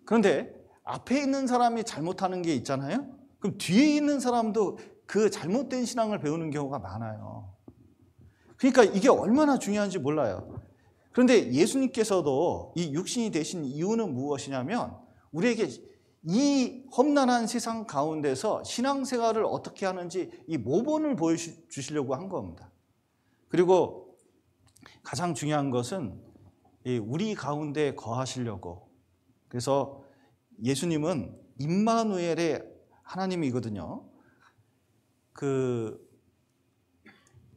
그런데 앞에 있는 사람이 잘못하는 게 있잖아요. 그럼 뒤에 있는 사람도 그 잘못된 신앙을 배우는 경우가 많아요. 그러니까 이게 얼마나 중요한지 몰라요. 그런데 예수님께서도 이 육신이 되신 이유는 무엇이냐면 우리에게 이 험난한 세상 가운데서 신앙생활을 어떻게 하는지 이 모범을 보여주시려고 한 겁니다. 그리고 가장 중요한 것은 우리 가운데 거하시려고. 그래서 예수님은 임마누엘의 하나님이거든요.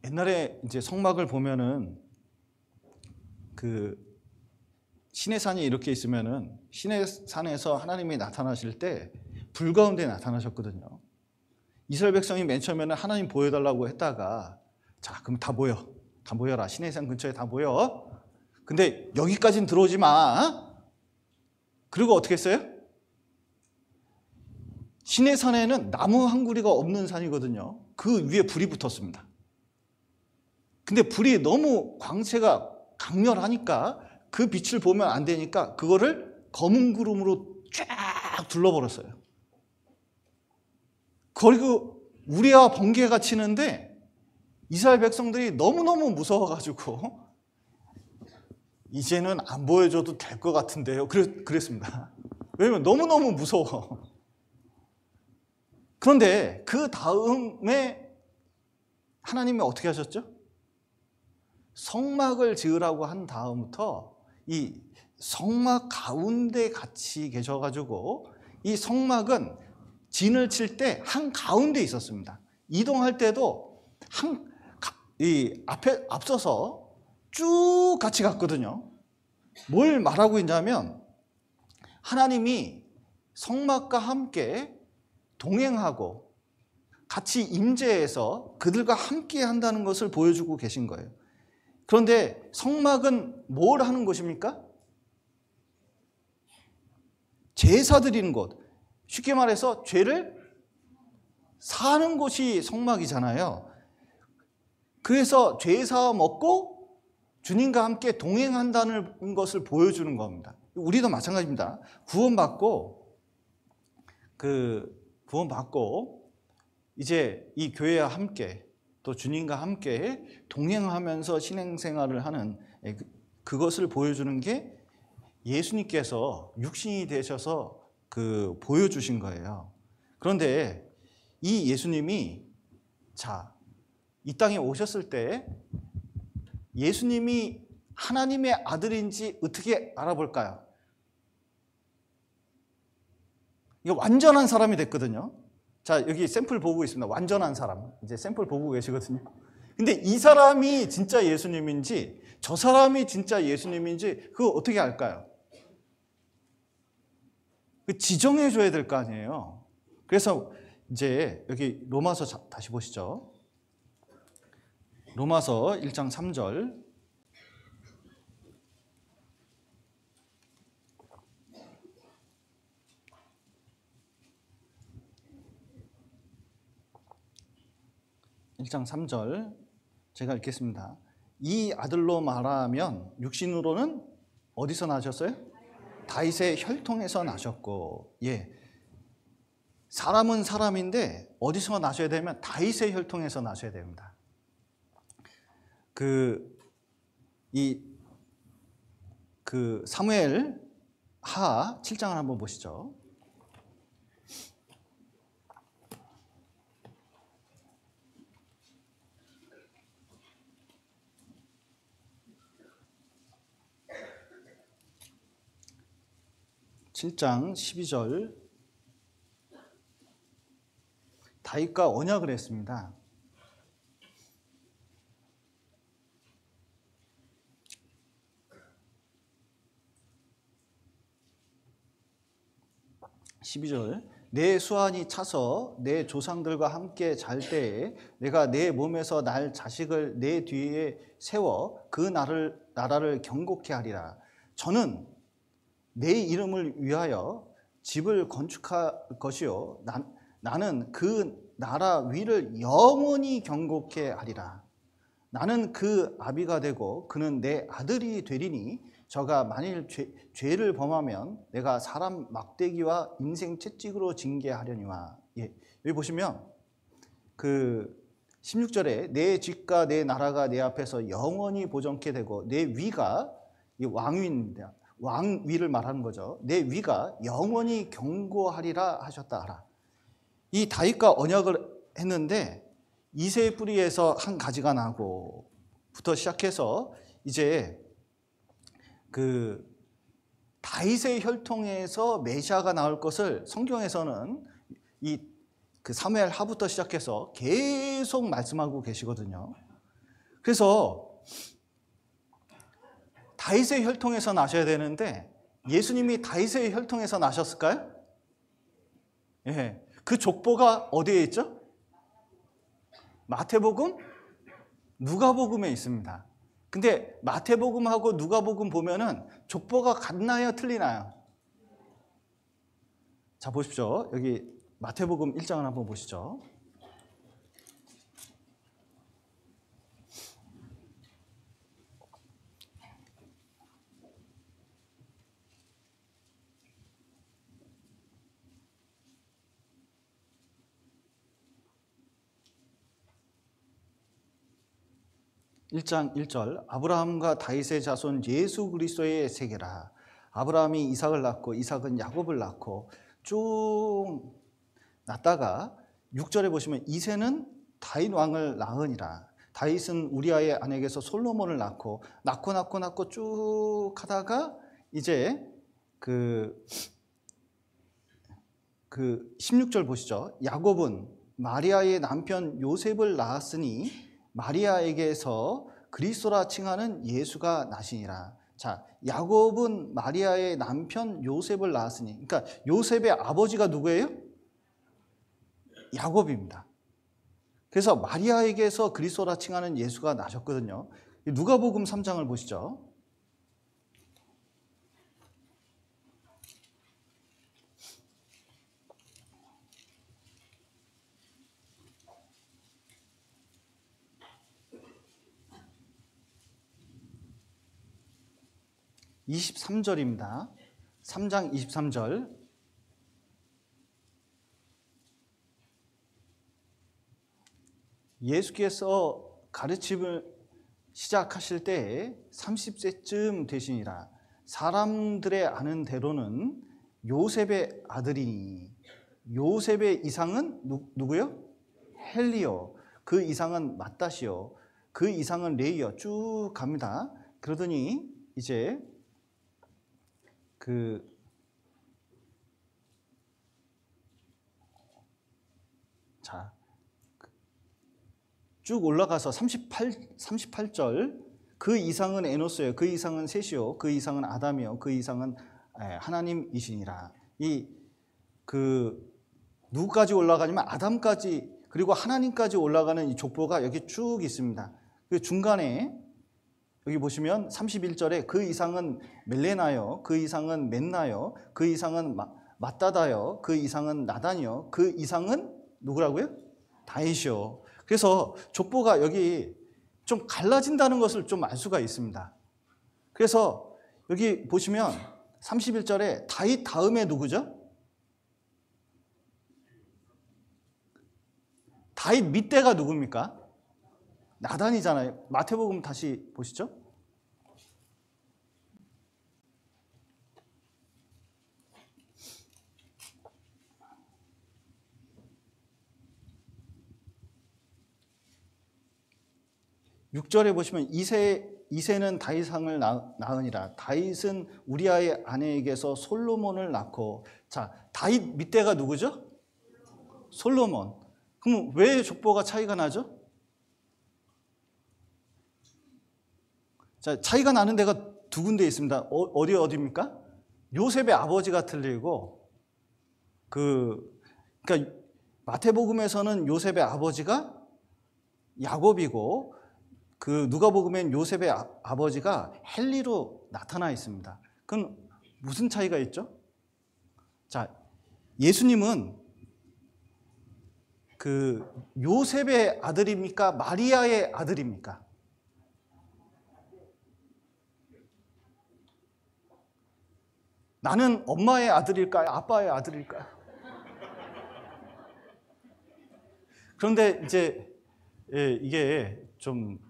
옛날에 이제 성막을 보면은 신의 산이 이렇게 있으면은 신의 산에서 하나님이 나타나실 때 불 가운데 나타나셨거든요. 이스라엘 백성이 맨 처음에는 하나님 보여달라고 했다가 자, 그럼 다 모여라. 신의 산 근처에 다 모여. 근데 여기까지는 들어오지 마. 그리고 어떻게 했어요? 신의 산에는 나무 한 구리가 없는 산이거든요. 그 위에 불이 붙었습니다. 근데 불이 너무 광채가 강렬하니까 그 빛을 보면 안 되니까 그거를 검은 구름으로 쫙 둘러버렸어요. 그리고 우리와 번개가 치는데 이스라엘 백성들이 너무너무 무서워가지고 이제는 안 보여줘도 될 것 같은데요. 그랬습니다. 왜냐면 너무너무 무서워. 그런데 그 다음에 하나님이 어떻게 하셨죠? 성막을 지으라고 한 다음부터 이 성막 가운데 같이 계셔가지고 이 성막은 진을 칠 때 한 가운데 있었습니다. 이동할 때도 앞서서 쭉 같이 갔거든요. 뭘 말하고 있냐면 하나님이 성막과 함께 동행하고 같이 임재해서 그들과 함께 한다는 것을 보여주고 계신 거예요. 그런데 성막은 뭘 하는 곳입니까? 제사 드리는 곳. 쉽게 말해서 죄를 사는 곳이 성막이잖아요. 그래서 죄사 먹고 주님과 함께 동행한다는 것을 보여주는 겁니다. 우리도 마찬가지입니다. 구원받고 이제 이 교회와 함께 또 주님과 함께 동행하면서 신앙생활을 하는 그것을 보여주는 게 예수님께서 육신이 되셔서 보여주신 거예요. 그런데 이 예수님이 이 땅에 오셨을 때 예수님이 하나님의 아들인지 어떻게 알아볼까요? 이거 완전한 사람이 됐거든요. 여기 샘플 보고 있습니다. 완전한 사람. 이제 샘플 보고 계시거든요. 근데 이 사람이 진짜 예수님인지 저 사람이 진짜 예수님인지 그거 어떻게 알까요? 지정해 줘야 될 거 아니에요. 그래서 이제 여기 로마서 다시 보시죠. 로마서 1장 3절. 제가 읽겠습니다. 이 아들로 말하면 육신으로는 어디서 나셨어요? 다윗의 혈통에서 나셨고, 사람은 사람인데 어디서 나셔야 되면 다윗의 혈통에서 나셔야 됩니다. 사무엘 하 7장을 한번 보시죠. (7장 12절) 다윗과 언약을 했습니다. (12절) 내 수완이 차서 내 조상들과 함께 잘 때에 내가 내 몸에서 날 자식을 내 뒤에 세워 그 나라를 경고케 하리라. 저는 내 이름을 위하여 집을 건축할 것이요 나는 그 나라 위를 영원히 경고케 하리라. 나는 그 아비가 되고 그는 내 아들이 되리니 저가 만일 죄를 범하면 내가 사람 막대기와 인생 채찍으로 징계하려니와. 여기 보시면 16절에 내 집과 내 나라가 내 앞에서 영원히 보존케 되고 내 위가 왕위입니다. 왕위를 말하는 거죠. 내 위가 영원히 경고하리라 하셨다 하라. 이 다윗과 언약을 했는데 이새의 뿌리에서 한 가지가 나고부터 시작해서 이제 다윗의 혈통에서 메시아가 나올 것을 성경에서는 사무엘 하부터 시작해서 계속 말씀하고 계시거든요. 그래서 다윗의 혈통에서 나셔야 되는데 예수님이 다윗의 혈통에서 나셨을까요? 그 족보가 어디에 있죠? 마태복음, 누가복음에 있습니다. 근데 마태복음하고 누가복음 보면은 족보가 같나요? 틀리나요? 보십시오. 여기 마태복음 1장을 한번 보시죠. (1장 1절) 아브라함과 다윗의 자손 예수 그리스도의 세계라. 아브라함이 이삭을 낳고 이삭은 야곱을 낳고 쭉 낳다가 6절에 보시면 이새는 다윗 왕을 낳으니라. 다윗은 우리아의 아내에게서 솔로몬을 낳고 쭉 하다가 이제 16절 보시죠. 야곱은 마리아의 남편 요셉을 낳았으니 마리아에게서 그리스도라 칭하는 예수가 나시니라. 야곱은 마리아의 남편 요셉을 낳았으니, 그러니까 요셉의 아버지가 누구예요? 야곱입니다. 그래서 마리아에게서 그리스도라 칭하는 예수가 나셨거든요. 누가복음 3장을 보시죠. 23절입니다. 3장 23절. 예수께서 가르침을 시작하실 때에 30세쯤 되시니라. 사람들의 아는 대로는 요셉의 아들이니, 요셉의 이상은 누구요? 헬리요. 그 이상은 맏다시요. 그 이상은 레이요. 쭉 갑니다. 그러더니 이제 쭉 올라가서 38절. 그 이상은 에노스요. 그 이상은 셋이요. 그 이상은 아담이요. 그 이상은 하나님이시니라. 누구까지 올라가냐면 아담까지, 그리고 하나님까지 올라가는 이 족보가 여기 쭉 있습니다. 그 중간에 여기 보시면 31절에 그 이상은 멜레나요. 그 이상은 맨나요. 그 이상은 맏다다요. 그 이상은 나단이요. 그 이상은 누구라고요? 다윗이요. 그래서 족보가 여기 좀 갈라진다는 것을 좀 알 수가 있습니다. 그래서 여기 보시면 31절에 다윗 다음에 누구죠? 다윗 밑대가 누굽니까? 나단이잖아요. 마태복음 다시 보시죠. (6절에) 보시면 이새는 다윗왕을 낳으니라. 다윗은 우리아의 아내에게서 솔로몬을 낳고. 자, 다윗 밑대가 누구죠? 솔로몬. 그럼 왜 족보가 차이가 나죠? 자, 차이가 나는 데가 두 군데 있습니다. 어디입니까? 요셉의 아버지가 틀리고, 그러니까 마태복음에서는 요셉의 아버지가 야곱이고, 누가복음엔 요셉의 아버지가 헬리로 나타나 있습니다. 그건 무슨 차이가 있죠? 자, 예수님은 요셉의 아들입니까? 마리아의 아들입니까? 나는 엄마의 아들일까요? 아빠의 아들일까요? 그런데 이제 이게 좀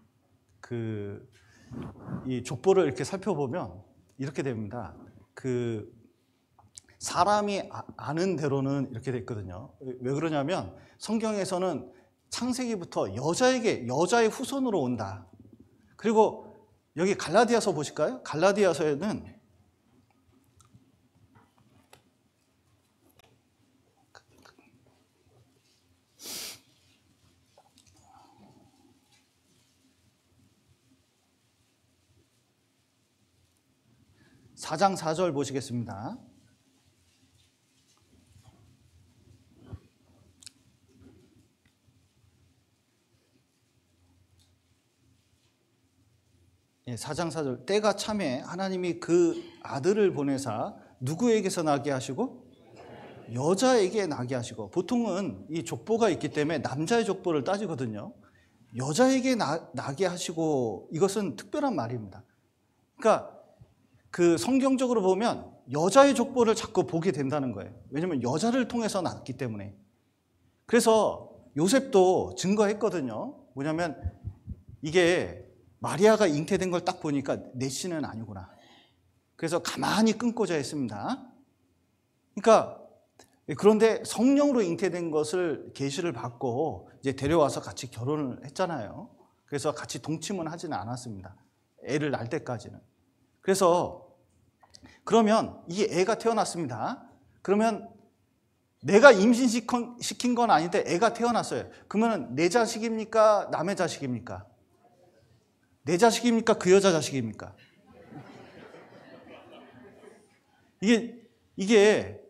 이 족보를 이렇게 살펴보면 이렇게 됩니다. 사람이 아는 대로는 이렇게 됐거든요. 왜 그러냐면 성경에서는 창세기부터 여자의 후손으로 온다. 그리고 여기 갈라디아서 보실까요? 갈라디아서에는 (4장 4절) 보시겠습니다. 예, 4장 4절. 때가 참에 하나님이 그 아들을 보내사 누구에게서 나게 하시고? 여자에게 나게 하시고. 보통은 이 족보가 있기 때문에 남자의 족보를 따지거든요. 여자에게 나게 하시고, 이것은 특별한 말입니다. 그러니까 성경적으로 보면 여자의 족보를 자꾸 보게 된다는 거예요. 왜냐하면 여자를 통해서 낳기 때문에. 그래서 요셉도 증거했거든요. 뭐냐면 이게 마리아가 잉태된 걸 딱 보니까 내 씨는 아니구나. 그래서 가만히 끊고자 했습니다. 그러니까 그런데 성령으로 잉태된 것을 계시를 받고 이제 데려와서 같이 결혼을 했잖아요. 그래서 같이 동침은 하지는 않았습니다. 애를 낳을 때까지는. 그래서 그러면 이 애가 태어났습니다. 그러면 내가 임신시킨 건 아닌데 애가 태어났어요. 그러면 내 자식입니까? 남의 자식입니까? 내 자식입니까? 그 여자 자식입니까? 이게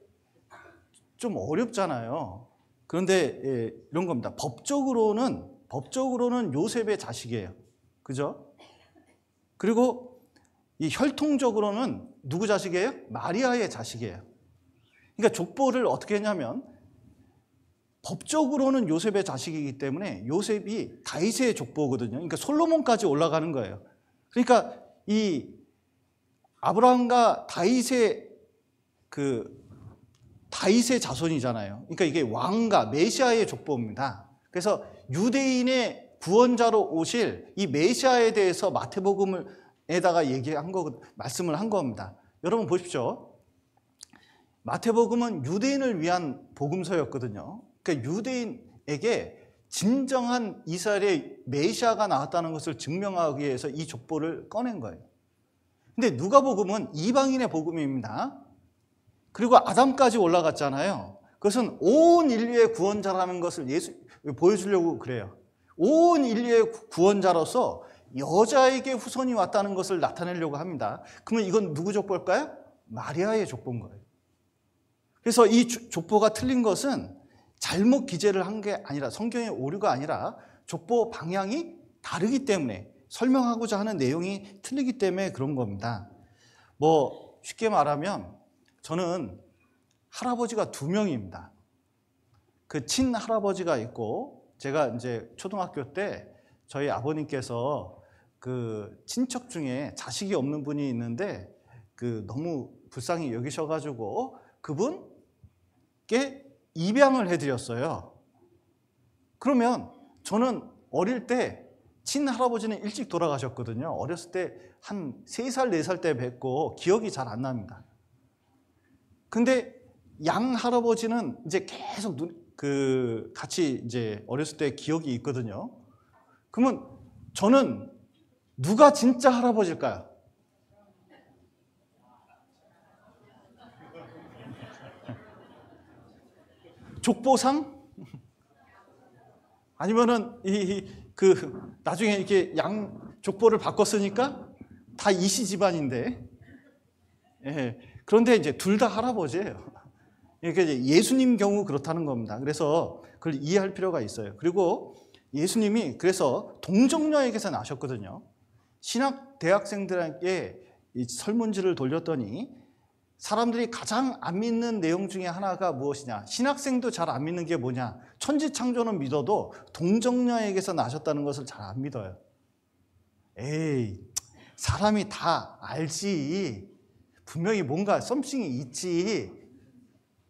좀 어렵잖아요. 그런데 이런 겁니다. 법적으로는 요셉의 자식이에요. 그죠? 그리고 이 혈통적으로는 누구 자식이에요? 마리아의 자식이에요. 그러니까 족보를 어떻게 했냐면 법적으로는 요셉의 자식이기 때문에 요셉이 다윗의 족보거든요. 그러니까 솔로몬까지 올라가는 거예요. 그러니까 이 아브라함과 다윗의 자손이잖아요. 그러니까 이게 왕가 메시아의 족보입니다. 그래서 유대인의 구원자로 오실 이 메시아에 대해서 마태복음에다가 말씀을 한 겁니다. 여러분 보십시오. 마태복음은 유대인을 위한 복음서였거든요. 그러니까 유대인에게 진정한 이스라엘의 메시아가 나왔다는 것을 증명하기 위해서 이 족보를 꺼낸 거예요. 근데 누가복음은 이방인의 복음입니다. 그리고 아담까지 올라갔잖아요. 그것은 온 인류의 구원자라는 것을 보여주려고 그래요. 온 인류의 구원자로서 여자에게 후손이 왔다는 것을 나타내려고 합니다. 그러면 이건 누구 족보일까요? 마리아의 족보인 거예요. 그래서 이 족보가 틀린 것은 잘못 기재를 한 게 아니라, 성경의 오류가 아니라 족보 방향이 다르기 때문에, 설명하고자 하는 내용이 틀리기 때문에 그런 겁니다. 쉽게 말하면 저는 할아버지가 2명입니다. 그 친할아버지가 있고, 제가 이제 초등학교 때 저희 아버님께서 그 친척 중에 자식이 없는 분이 있는데 너무 불쌍히 여기셔가지고 그분께 입양을 해드렸어요. 그러면 저는 어릴 때 친할아버지는 일찍 돌아가셨거든요. 어렸을 때 한 3살, 4살 때 뵙고 기억이 잘 안 납니다. 근데 양 할아버지는 이제 계속 같이 이제 어렸을 때 기억이 있거든요. 그러면 저는 누가 진짜 할아버지일까요? 족보상? 아니면은 나중에 이렇게 족보를 바꿨으니까 다 이씨 집안인데, 예. 그런데 이제 둘 다 할아버지예요. 그러니까 이제 예수님 경우 그렇다는 겁니다. 그래서 그걸 이해할 필요가 있어요. 그리고 예수님이 그래서 동정녀에게서 나셨거든요. 신학 대학생들에게 이 설문지를 돌렸더니 사람들이 가장 안 믿는 내용 중에 하나가 무엇이냐? 신학생도 잘 안 믿는 게 뭐냐? 천지창조는 믿어도 동정녀에게서 나셨다는 것을 잘 안 믿어요. 에이, 사람이 다 알지. 분명히 뭔가 썸씽이 있지.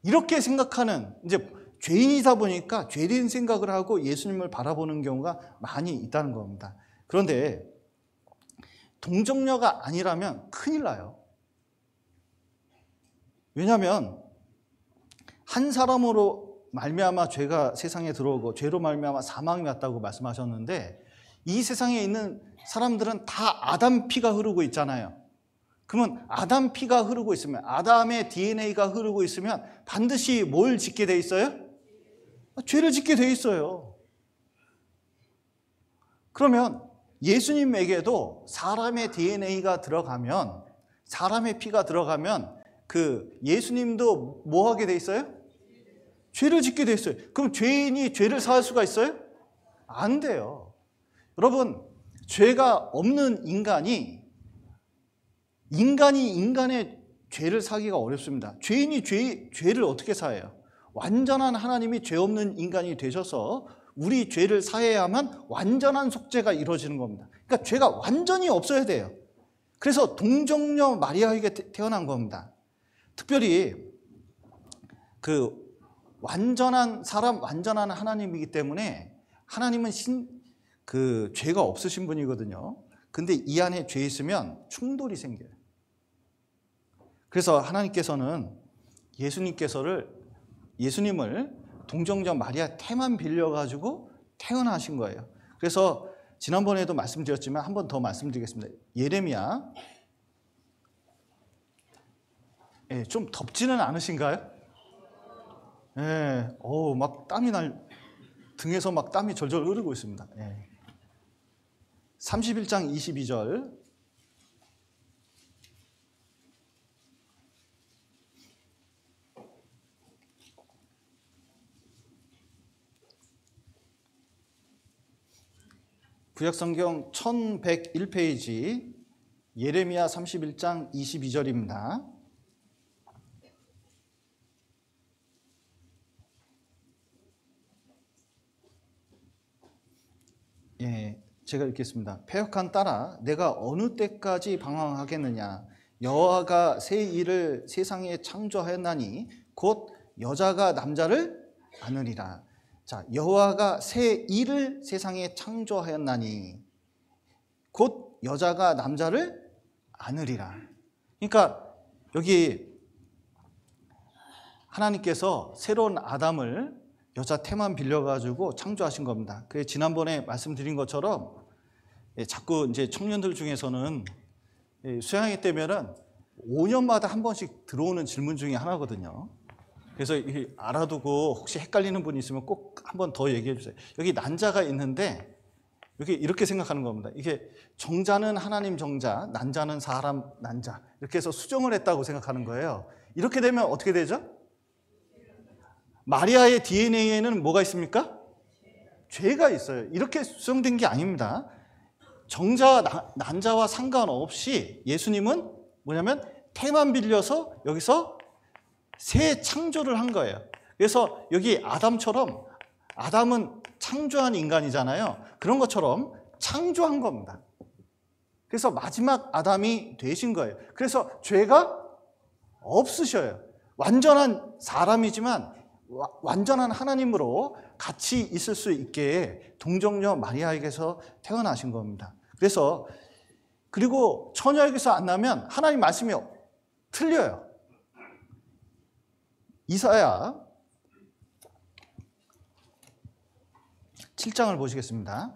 이렇게 생각하는, 이제 죄인이다 보니까 죄된 생각을 하고 예수님을 바라보는 경우가 많이 있다는 겁니다. 그런데 동정녀가 아니라면 큰일 나요. 왜냐하면 한 사람으로 말미암아 죄가 세상에 들어오고 죄로 말미암아 사망이 왔다고 말씀하셨는데, 이 세상에 있는 사람들은 다 아담 피가 흐르고 있잖아요. 그러면 아담 피가 흐르고 있으면, 아담의 DNA가 흐르고 있으면 반드시 뭘 짓게 돼 있어요? 죄를 짓게 돼 있어요. 그러면 예수님에게도 사람의 DNA가 들어가면, 사람의 피가 들어가면 예수님도 뭐 하게 돼 있어요? 죄를 짓게 돼 있어요. 그럼 죄인이 죄를 사할 수가 있어요? 안 돼요. 여러분, 죄가 없는 인간이 인간의 죄를 사기가 어렵습니다. 죄인이 죄를 어떻게 사해요? 완전한 하나님이 죄 없는 인간이 되셔서 우리 죄를 사해야만 완전한 속죄가 이루어지는 겁니다. 그러니까 죄가 완전히 없어야 돼요. 그래서 동정녀 마리아에게 태어난 겁니다. 특별히 완전한 사람, 완전한 하나님이기 때문에 하나님은 죄가 없으신 분이거든요. 근데 이 안에 죄 있으면 충돌이 생겨요. 그래서 하나님께서는 예수님을 동정녀 마리아 태만 빌려가지고 태어나신 거예요. 그래서 지난번에도 말씀드렸지만 한 번 더 말씀드리겠습니다. 예레미야, 좀 덥지는 않으신가요? 막 등에서 막 땀이 절절 흐르고 있습니다. 31장 22절. 구약성경 1101페이지 예레미야 31장 22절입니다. 제가 읽겠습니다. 패역한 딸아, 내가 어느 때까지 방황하겠느냐? 여호와가 새 일을 세상에 창조하였나니 곧 여자가 남자를 안으리라. 자, 여호와가 새 일을 세상에 창조하였나니 곧 여자가 남자를 안으리라. 그러니까 여기 하나님께서 새로운 아담을 여자 태만 빌려가지고 창조하신 겁니다. 그래서 지난번에 말씀드린 것처럼 자꾸 이제 청년들 중에서는 수양회 때면은 5년마다 한 번씩 들어오는 질문 중에 하나거든요. 그래서 알아두고 혹시 헷갈리는 분이 있으면 꼭 한 번 더 얘기해 주세요. 여기 난자가 있는데 여기 이렇게 생각하는 겁니다. 이게 정자는 하나님 정자, 난자는 사람 난자, 이렇게 해서 수정을 했다고 생각하는 거예요. 이렇게 되면 어떻게 되죠? 마리아의 DNA에는 뭐가 있습니까? 죄가 있어요. 이렇게 수정된 게 아닙니다. 정자와 난자와 상관없이 예수님은 뭐냐면 태만 빌려서 여기서 새 창조를 한 거예요. 그래서 여기 아담처럼, 아담은 창조한 인간이잖아요. 그런 것처럼 창조한 겁니다. 그래서 마지막 아담이 되신 거예요. 그래서 죄가 없으셔요. 완전한 사람이지만 완전한 하나님으로 같이 있을 수 있게 동정녀 마리아에게서 태어나신 겁니다. 그래서 그리고 처녀에게서 안 나면 하나님 말씀이 틀려요. 이사야 7장을 보시겠습니다.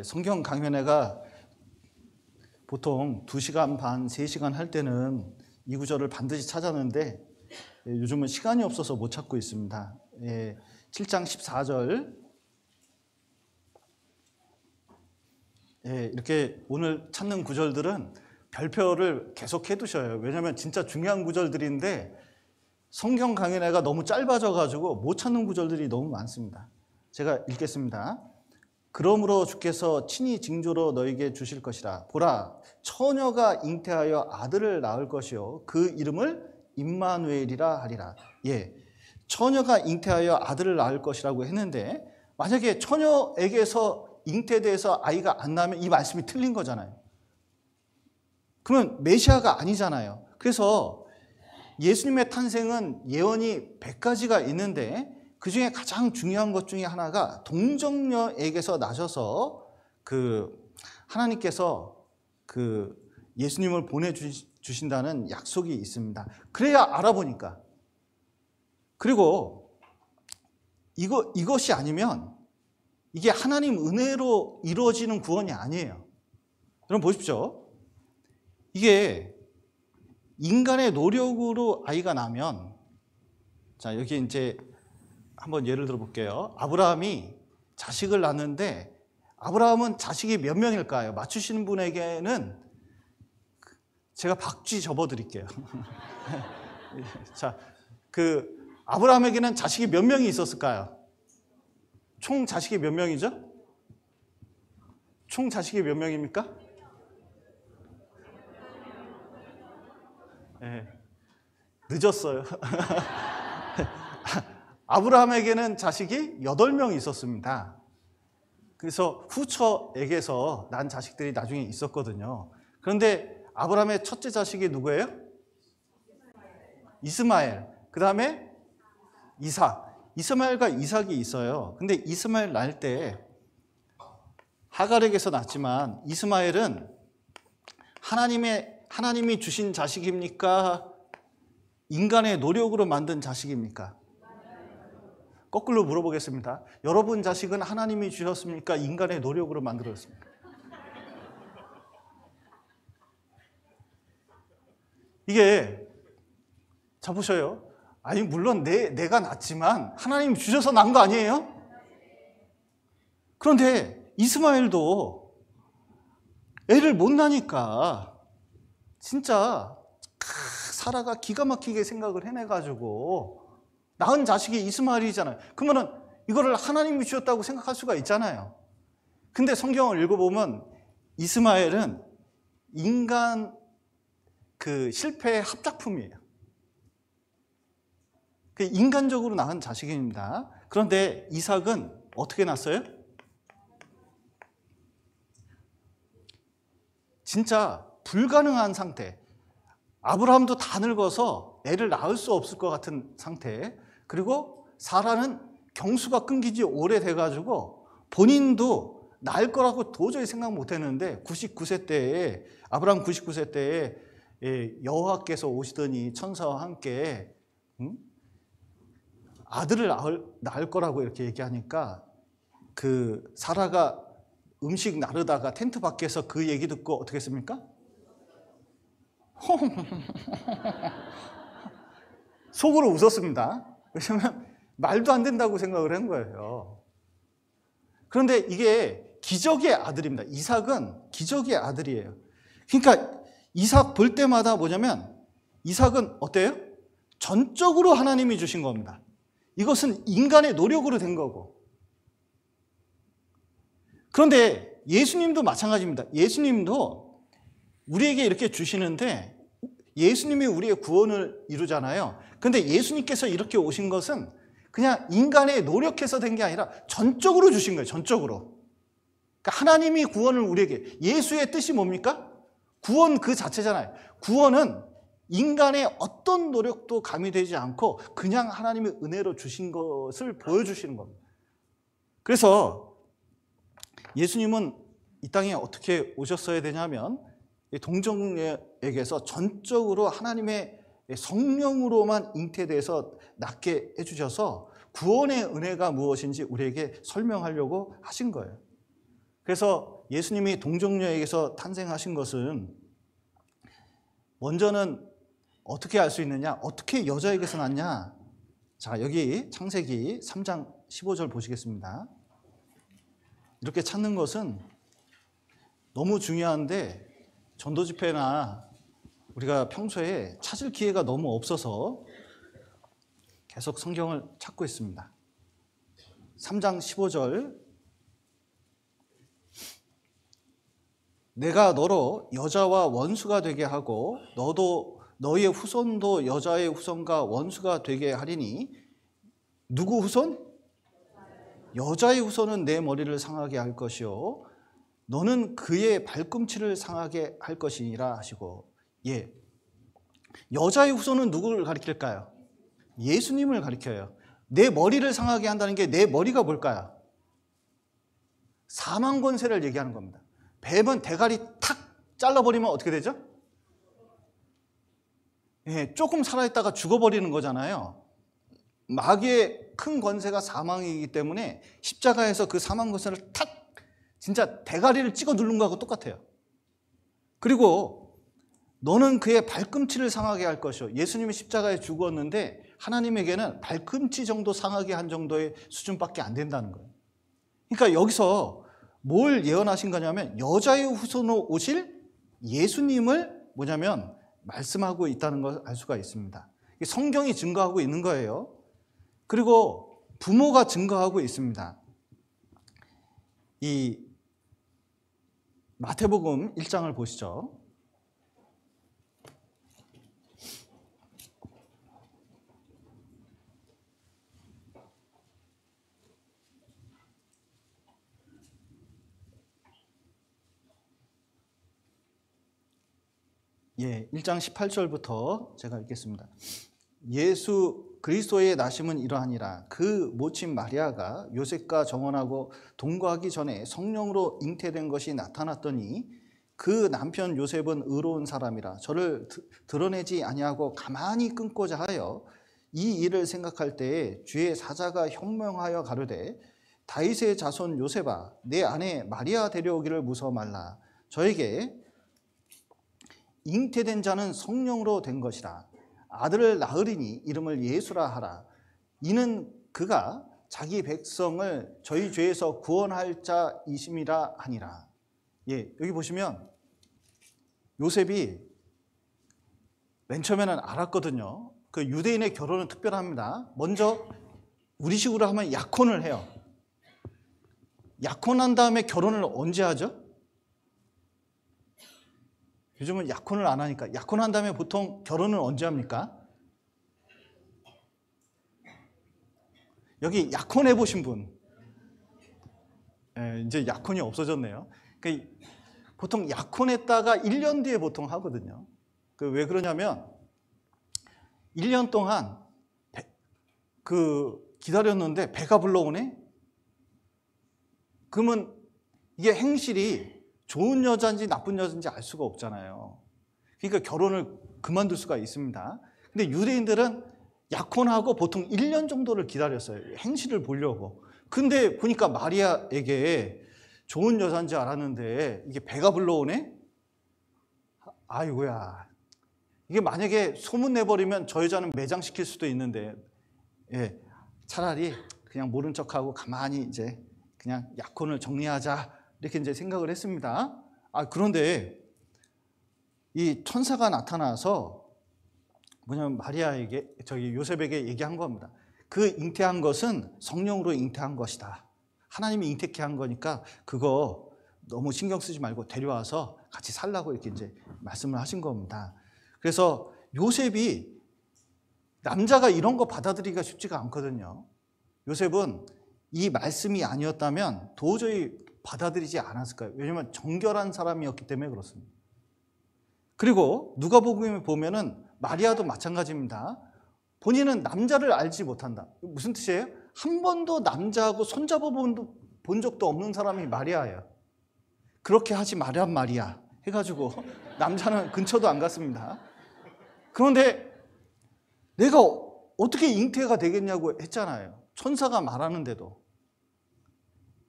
성경 강연회가 보통 2시간 반, 3시간 할 때는 이 구절을 반드시 찾았는데 요즘은 시간이 없어서 못 찾고 있습니다. 7장 14절 이렇게 오늘 찾는 구절들은 별표를 계속 해두셔요. 왜냐하면 진짜 중요한 구절들인데 성경 강연회가 너무 짧아져가지고 못 찾는 구절들이 너무 많습니다. 제가 읽겠습니다. 그러므로 주께서 친히 징조로 너에게 주실 것이라. 보라, 처녀가 잉태하여 아들을 낳을 것이요 그 이름을 임마누엘이라 하리라. 처녀가 잉태하여 아들을 낳을 것이라고 했는데 만약에 처녀에게서 잉태돼서 아이가 안 나면 이 말씀이 틀린 거잖아요. 그러면 메시아가 아니잖아요. 그래서 예수님의 탄생은 예언이 100가지가 있는데 그 중에 가장 중요한 것 중에 하나가 동정녀에게서 나셔서 하나님께서 예수님을 보내주신다는 약속이 있습니다. 그래야 알아보니까. 그리고 이것이 아니면 이게 하나님 은혜로 이루어지는 구원이 아니에요. 여러분 보십시오. 이게 인간의 노력으로 아이가 나면, 자, 여기 이제 한번 예를 들어 볼게요. 아브라함이 자식을 낳는데 아브라함은 자식이 몇 명일까요? 맞추시는 분에게는 제가 박쥐 접어 드릴게요. 자, 아브라함에게는 자식이 몇 명이 있었을까요? 총 자식이 몇 명이죠? 총 자식이 몇 명입니까? 늦었어요. 아브라함에게는 자식이 8명이 있었습니다. 그래서 후처에게서 난 자식들이 나중에 있었거든요. 그런데 아브라함의 첫째 자식이 누구예요? 이스마엘. 그 다음에 이삭. 이스마엘과 이삭이 있어요. 근데 이스마엘 낳을 때 하갈에게서 낳았지만 이스마엘은 하나님이 주신 자식입니까? 인간의 노력으로 만든 자식입니까? 거꾸로 물어보겠습니다. 여러분 자식은 하나님이 주셨습니까? 인간의 노력으로 만들었습니까? 이게 자 보셔요. 아니 물론 내가 낳지만 하나님이 주셔서 낳은 거 아니에요? 그런데 이스마엘도 애를 못 낳으니까 진짜 사라가 기가 막히게 생각을 해내가지고 낳은 자식이 이스마엘이잖아요. 그러면은 이거를 하나님이 주셨다고 생각할 수가 있잖아요. 근데 성경을 읽어보면 이스마엘은 인간 실패의 합작품이에요. 인간적으로 낳은 자식입니다. 그런데 이삭은 어떻게 낳았어요? 진짜 불가능한 상태. 아브라함도 다 늙어서 애를 낳을 수 없을 것 같은 상태. 그리고 사라는 경수가 끊긴 지 오래돼가지고 본인도 낳을 거라고 도저히 생각 못 했는데 99세 때에, 아브라함 99세 때에 여호와께서 오시더니 천사와 함께 아들을 낳을 거라고 이렇게 얘기하니까 그 사라가 음식 나르다가 텐트 밖에서 그 얘기 듣고 어떻게 했습니까? 속으로 웃었습니다. 왜냐하면 말도 안 된다고 생각을 한 거예요. 그런데 이게 기적의 아들입니다. 이삭은 기적의 아들이에요. 그러니까 이삭 볼 때마다 뭐냐면 이삭은 어때요? 전적으로 하나님이 주신 겁니다. 이것은 인간의 노력으로 된 거고. 그런데 예수님도 마찬가지입니다. 예수님도 우리에게 이렇게 주시는데 예수님이 우리의 구원을 이루잖아요. 그런데 예수님께서 이렇게 오신 것은 그냥 인간의 노력해서 된 게 아니라 전적으로 주신 거예요. 전적으로. 그러니까 하나님이 구원을 우리에게, 예수의 뜻이 뭡니까? 구원 그 자체잖아요. 구원은 인간의 어떤 노력도 가미되지 않고 그냥 하나님의 은혜로 주신 것을 보여주시는 겁니다. 그래서 예수님은 이 땅에 어떻게 오셨어야 되냐면 동정녀에게서 전적으로 하나님의 성령으로만 잉태돼서 낫게 해주셔서 구원의 은혜가 무엇인지 우리에게 설명하려고 하신 거예요. 그래서 예수님이 동정녀에게서 탄생하신 것은 먼저는 어떻게 알 수 있느냐? 어떻게 여자에게서 났냐? 자, 여기 창세기 3장 15절 보시겠습니다. 이렇게 찾는 것은 너무 중요한데 전도 집회나 우리가 평소에 찾을 기회가 너무 없어서 계속 성경을 찾고 있습니다. 3장 15절. 내가 너로 여자와 원수가 되게 하고 너도 너의 후손도 여자의 후손과 원수가 되게 하리니 누구 후손? 여자의 후손은 내 머리를 상하게 할 것이요 너는 그의 발꿈치를 상하게 할 것이니라 하시고, 예, 여자의 후손은 누구를 가리킬까요? 예수님을 가리켜요. 내 머리를 상하게 한다는 게 내 머리가 뭘까요? 사망 권세를 얘기하는 겁니다. 뱀은 대가리 탁 잘라버리면 어떻게 되죠? 예, 조금 살아있다가 죽어버리는 거잖아요. 마귀의 큰 권세가 사망이기 때문에 십자가에서 그 사망 권세를 탁 진짜 대가리를 찍어 누른 거하고 똑같아요. 그리고 너는 그의 발꿈치를 상하게 할 것이요. 예수님이 십자가에 죽었는데 하나님에게는 발꿈치 정도 상하게 한 정도의 수준밖에 안 된다는 거예요. 그러니까 여기서 뭘 예언하신 거냐면 여자의 후손으로 오실 예수님을 뭐냐면 말씀하고 있다는 걸 알 수가 있습니다. 성경이 증거하고 있는 거예요. 그리고 부모가 증거하고 있습니다. 이 마태복음 1장을 보시죠. 예, 1장 18절부터 제가 읽겠습니다. 예수 그리스도의 나심은 이러하니라. 그 모친 마리아가 요셉과 정혼하고 동거하기 전에 성령으로 잉태된 것이 나타났더니 그 남편 요셉은 의로운 사람이라 저를 드러내지 아니하고 가만히 끊고자 하여 이 일을 생각할 때에 주의 사자가 현명하여 가로되 다윗의 자손 요셉아 내 아내 마리아 데려오기를 무서워 말라. 저에게 잉태된 자는 성령으로 된 것이라. 아들을 낳으리니 이름을 예수라 하라. 이는 그가 자기 백성을 저희 죄에서 구원할 자이심이라 하니라. 예, 여기 보시면 요셉이 맨 처음에는 알았거든요. 그 유대인의 결혼은 특별합니다. 먼저 우리식으로 하면 약혼을 해요. 약혼한 다음에 결혼을 언제 하죠? 요즘은 약혼을 안 하니까. 약혼한 다음에 보통 결혼을 언제 합니까? 여기 약혼해 보신 분. 이제 약혼이 없어졌네요. 그러니까 보통 약혼했다가 1년 뒤에 보통 하거든요. 왜 그러냐면 1년 동안 기다렸는데 배가 불러오네? 그러면 이게 행실이 좋은 여자인지 나쁜 여자인지 알 수가 없잖아요. 그러니까 결혼을 그만둘 수가 있습니다. 근데 유대인들은 약혼하고 보통 1년 정도를 기다렸어요. 행실을 보려고. 근데 보니까 마리아에게 좋은 여자인지 알았는데 이게 배가 불러오네? 아이고야. 이게 만약에 소문내버리면 저 여자는 매장시킬 수도 있는데, 예, 차라리 그냥 모른 척하고 가만히 이제 그냥 약혼을 정리하자. 이렇게 이제 생각을 했습니다. 그런데 이 천사가 나타나서 뭐냐면 마리아에게, 요셉에게 얘기한 겁니다. 그 잉태한 것은 성령으로 잉태한 것이다. 하나님이 잉태케 한 거니까 그거 너무 신경 쓰지 말고 데려와서 같이 살라고 이렇게 이제 말씀을 하신 겁니다. 그래서 요셉이 남자가 이런 거 받아들이기가 쉽지가 않거든요. 요셉은 이 말씀이 아니었다면 도저히 받아들이지 않았을 거예요. 왜냐하면 정결한 사람이었기 때문에 그렇습니다. 그리고 누가복음에 보면은 마리아도 마찬가지입니다. 본인은 남자를 알지 못한다. 무슨 뜻이에요? 한 번도 남자하고 손잡아 본 적도 없는 사람이 마리아예요. 그렇게 하지 말란 말이야 해가지고 남자는 근처도 안 갔습니다. 그런데 내가 어떻게 잉태가 되겠냐고 했잖아요. 천사가 말하는데도.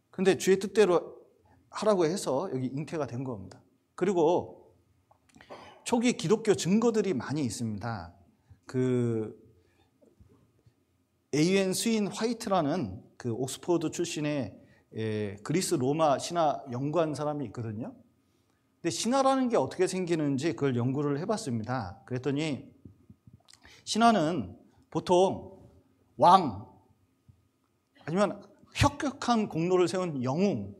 근데 주의 뜻대로 하라고 해서 여기 잉태가 된 겁니다. 그리고 초기 기독교 증거들이 많이 있습니다. A.N. 스윈 화이트라는 옥스퍼드 출신의 그리스 로마 신화 연구한 사람이 있거든요. 근데 신화라는 게 어떻게 생기는지 그걸 연구를 해봤습니다. 그랬더니 신화는 보통 왕 아니면 혁혁한 공로를 세운 영웅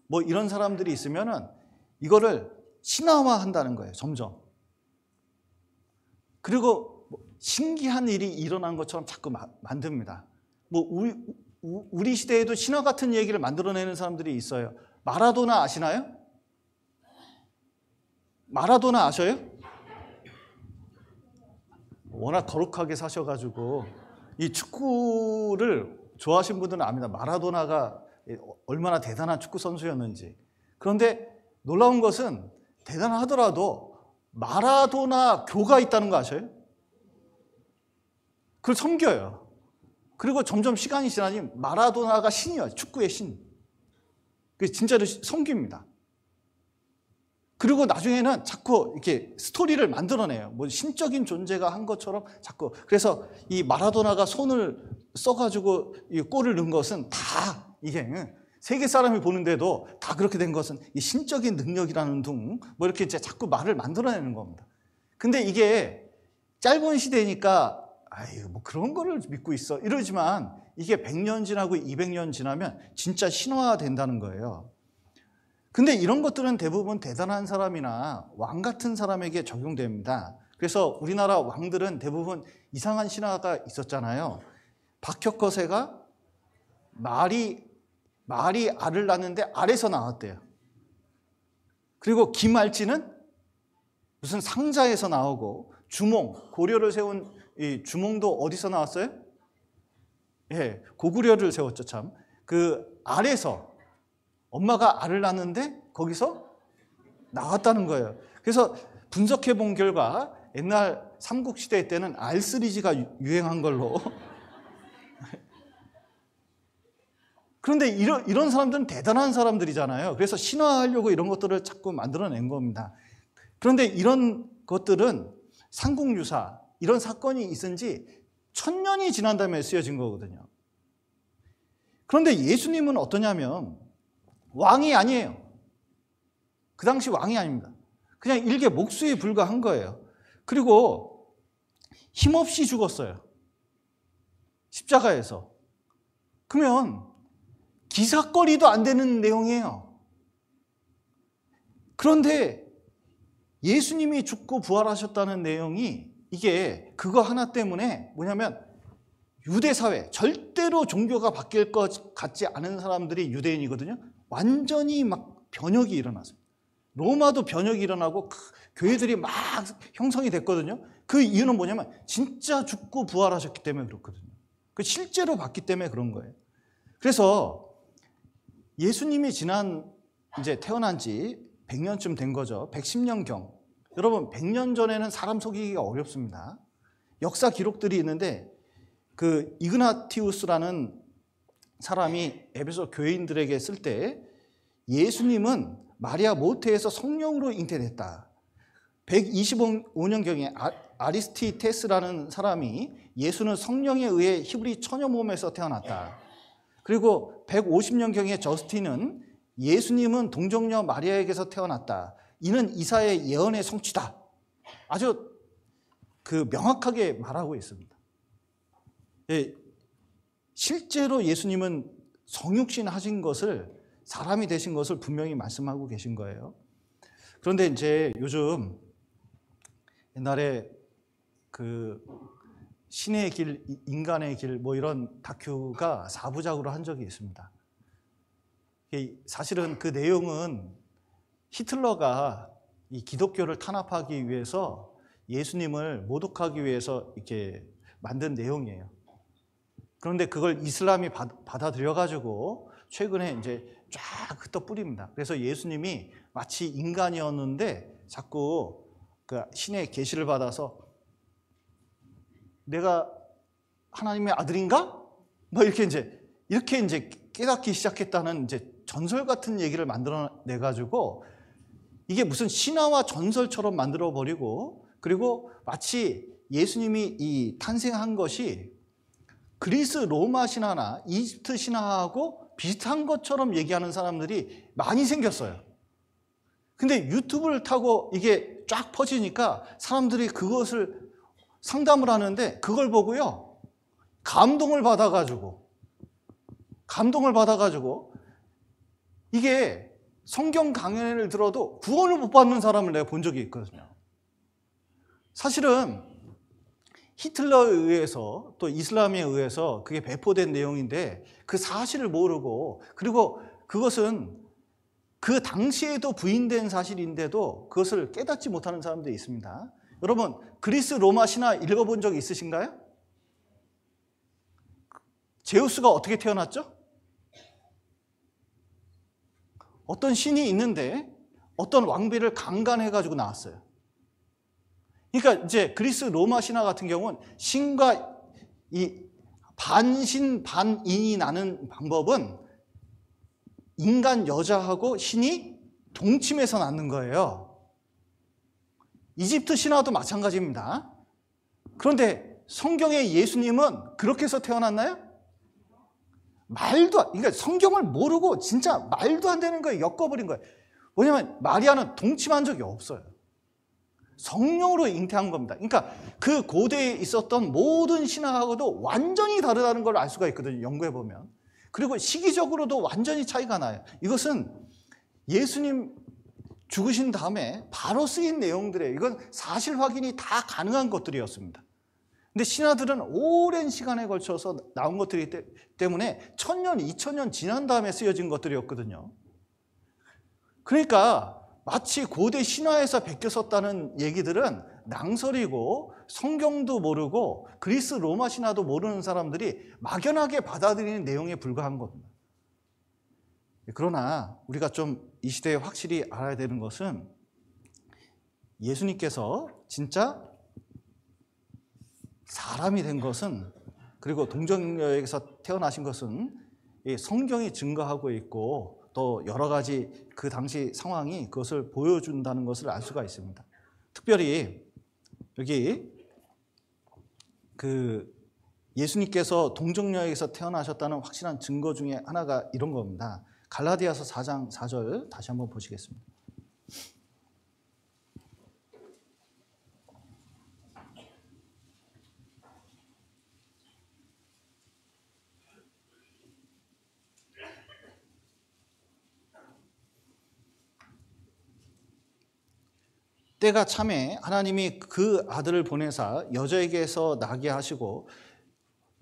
뭐 이런 사람들이 있으면은 이거를 신화화한다는 거예요. 점점. 그리고 신기한 일이 일어난 것처럼 자꾸 만듭니다. 우리 시대에도 신화 같은 얘기를 만들어내는 사람들이 있어요. 마라도나 아시나요? 마라도나 아셔요? 워낙 거룩하게 사셔가지고 이 축구를 좋아하시는 분들은 압니다. 마라도나가 얼마나 대단한 축구 선수였는지. 그런데 놀라운 것은 대단하더라도 마라도나 교가 있다는 거 아셔요? 그걸 섬겨요. 그리고 점점 시간이 지나니 마라도나가 신이에요. 축구의 신. 그래서 진짜로 섬깁니다. 그리고 나중에는 자꾸 이렇게 스토리를 만들어내요. 뭐 신적인 존재가 한 것처럼 자꾸. 그래서 이 마라도나가 손을 써가지고 이 골을 넣은 것은 다 이게 세계 사람이 보는데도 다 그렇게 된 것은 이 신적인 능력이라는 둥, 뭐 이렇게 이제 자꾸 말을 만들어내는 겁니다. 근데 이게 짧은 시대니까 아유, 뭐 그런 거를 믿고 있어. 이러지만 이게 100년 지나고 200년 지나면 진짜 신화화된다는 거예요. 근데 이런 것들은 대부분 대단한 사람이나 왕 같은 사람에게 적용됩니다. 그래서 우리나라 왕들은 대부분 이상한 신화가 있었잖아요. 박혁거세가 말이 알을 낳는데 알에서 나왔대요. 그리고 김알찌는 무슨 상자에서 나오고 주몽, 고려를 세운 이 주몽도 어디서 나왔어요? 예, 고구려를 세웠죠, 참. 그 알에서 엄마가 알을 낳는데 거기서 나왔다는 거예요. 그래서 분석해 본 결과 옛날 삼국시대 때는 알 시리즈가 유행한 걸로. 그런데 이런 사람들은 대단한 사람들이잖아요. 그래서 신화하려고 이런 것들을 자꾸 만들어낸 겁니다. 그런데 이런 것들은 삼국유사, 이런 사건이 있은 지 1000년이 지난 다음에 쓰여진 거거든요. 그런데 예수님은 어떠냐면 왕이 아니에요. 그 당시 왕이 아닙니다. 그냥 일개 목수에 불과한 거예요. 그리고 힘없이 죽었어요. 십자가에서. 그러면 기사거리도 안 되는 내용이에요. 그런데 예수님이 죽고 부활하셨다는 내용이 이게 그거 하나 때문에 뭐냐면 유대 사회, 절대로 종교가 바뀔 것 같지 않은 사람들이 유대인이거든요. 완전히 막 변혁이 일어났습니다. 로마도 변혁이 일어나고 교회들이 막 형성이 됐거든요. 그 이유는 뭐냐면 진짜 죽고 부활하셨기 때문에 그렇거든요. 그 실제로 봤기 때문에 그런 거예요. 그래서 예수님이 이제 태어난 지 100년쯤 된 거죠. 110년경. 여러분 100년 전에는 사람 속이기가 어렵습니다. 역사 기록들이 있는데 그 이그나티우스라는 사람이 에베소 교인들에게 쓸 때 예수님은 마리아 모태에서 성령으로 잉태됐다. 125년경에 아리스티테스라는 사람이 예수는 성령에 의해 히브리 처녀 몸에서 태어났다. 그리고 150년경에 저스틴은 예수님은 동정녀 마리아에게서 태어났다. 이는 이사의 예언의 성취다. 아주 명확하게 말하고 있습니다. 예, 실제로 예수님은 성육신 하신 것을, 사람이 되신 것을 분명히 말씀하고 계신 거예요. 그런데 이제 요즘 옛날에 신의 길, 인간의 길 뭐 이런 다큐가 4부작으로 한 적이 있습니다. 사실은 그 내용은 히틀러가 이 기독교를 탄압하기 위해서 예수님을 모독하기 위해서 이렇게 만든 내용이에요. 그런데 그걸 이슬람이 받아들여가지고 최근에 이제 쫙 흩어뿌립니다. 그래서 예수님이 마치 인간이었는데 자꾸 그 신의 계시를 받아서 내가 하나님의 아들인가? 뭐 이렇게 이제 깨닫기 시작했다는 이제 전설 같은 얘기를 만들어내 가지고 이게 무슨 신화와 전설처럼 만들어 버리고, 그리고 마치 예수님이 이 탄생한 것이 그리스 로마 신화나 이집트 신화하고 비슷한 것처럼 얘기하는 사람들이 많이 생겼어요. 근데 유튜브를 타고 이게 쫙 퍼지니까 사람들이 그것을 상담을 하는데 그걸 보고요, 감동을 받아가지고 이게 성경 강연을 들어도 구원을 못 받는 사람을 내가 본 적이 있거든요. 사실은 히틀러에 의해서 또 이슬람에 의해서 그게 배포된 내용인데 그 사실을 모르고, 그리고 그것은 그 당시에도 부인된 사실인데도 그것을 깨닫지 못하는 사람들이 있습니다. 여러분 그리스 로마 신화 읽어본 적 있으신가요? 제우스가 어떻게 태어났죠? 어떤 신이 있는데 어떤 왕비를 강간해가지고 나왔어요. 그러니까 이제 그리스 로마 신화 같은 경우는 신과 이 반신 반인이 나는 방법은 인간 여자하고 신이 동침해서 낳는 거예요. 이집트 신화도 마찬가지입니다. 그런데 성경의 예수님은 그렇게 해서 태어났나요? 그러니까 성경을 모르고 진짜 말도 안 되는 거에 엮어버린 거예요. 뭐냐면 마리아는 동침한 적이 없어요. 성령으로 잉태한 겁니다. 그러니까 그 고대에 있었던 모든 신화하고도 완전히 다르다는 걸 알 수가 있거든요, 연구해보면. 그리고 시기적으로도 완전히 차이가 나요. 이것은 예수님 죽으신 다음에 바로 쓰인 내용들이에요. 이건 사실 확인이 다 가능한 것들이었습니다. 근데 신화들은 오랜 시간에 걸쳐서 나온 것들이기 때문에 1000년, 2000년 지난 다음에 쓰여진 것들이었거든요. 그러니까 마치 고대 신화에서 베껴 썼다는 얘기들은 낭설이고 성경도 모르고 그리스 로마 신화도 모르는 사람들이 막연하게 받아들이는 내용에 불과한 겁니다. 그러나 우리가 좀 이 시대에 확실히 알아야 되는 것은 예수님께서 진짜 사람이 된 것은, 그리고 동정녀에게서 태어나신 것은 성경이 증거하고 있고 또 여러 가지 그 당시 상황이 그것을 보여준다는 것을 알 수가 있습니다. 특별히 여기 예수님께서 동정녀에게서 태어나셨다는 확실한 증거 중에 하나가 이런 겁니다. 갈라디아서 4장 4절 다시 한번 보시겠습니다. 때가 참에 하나님이 그 아들을 보내사 여자에게서 나게 하시고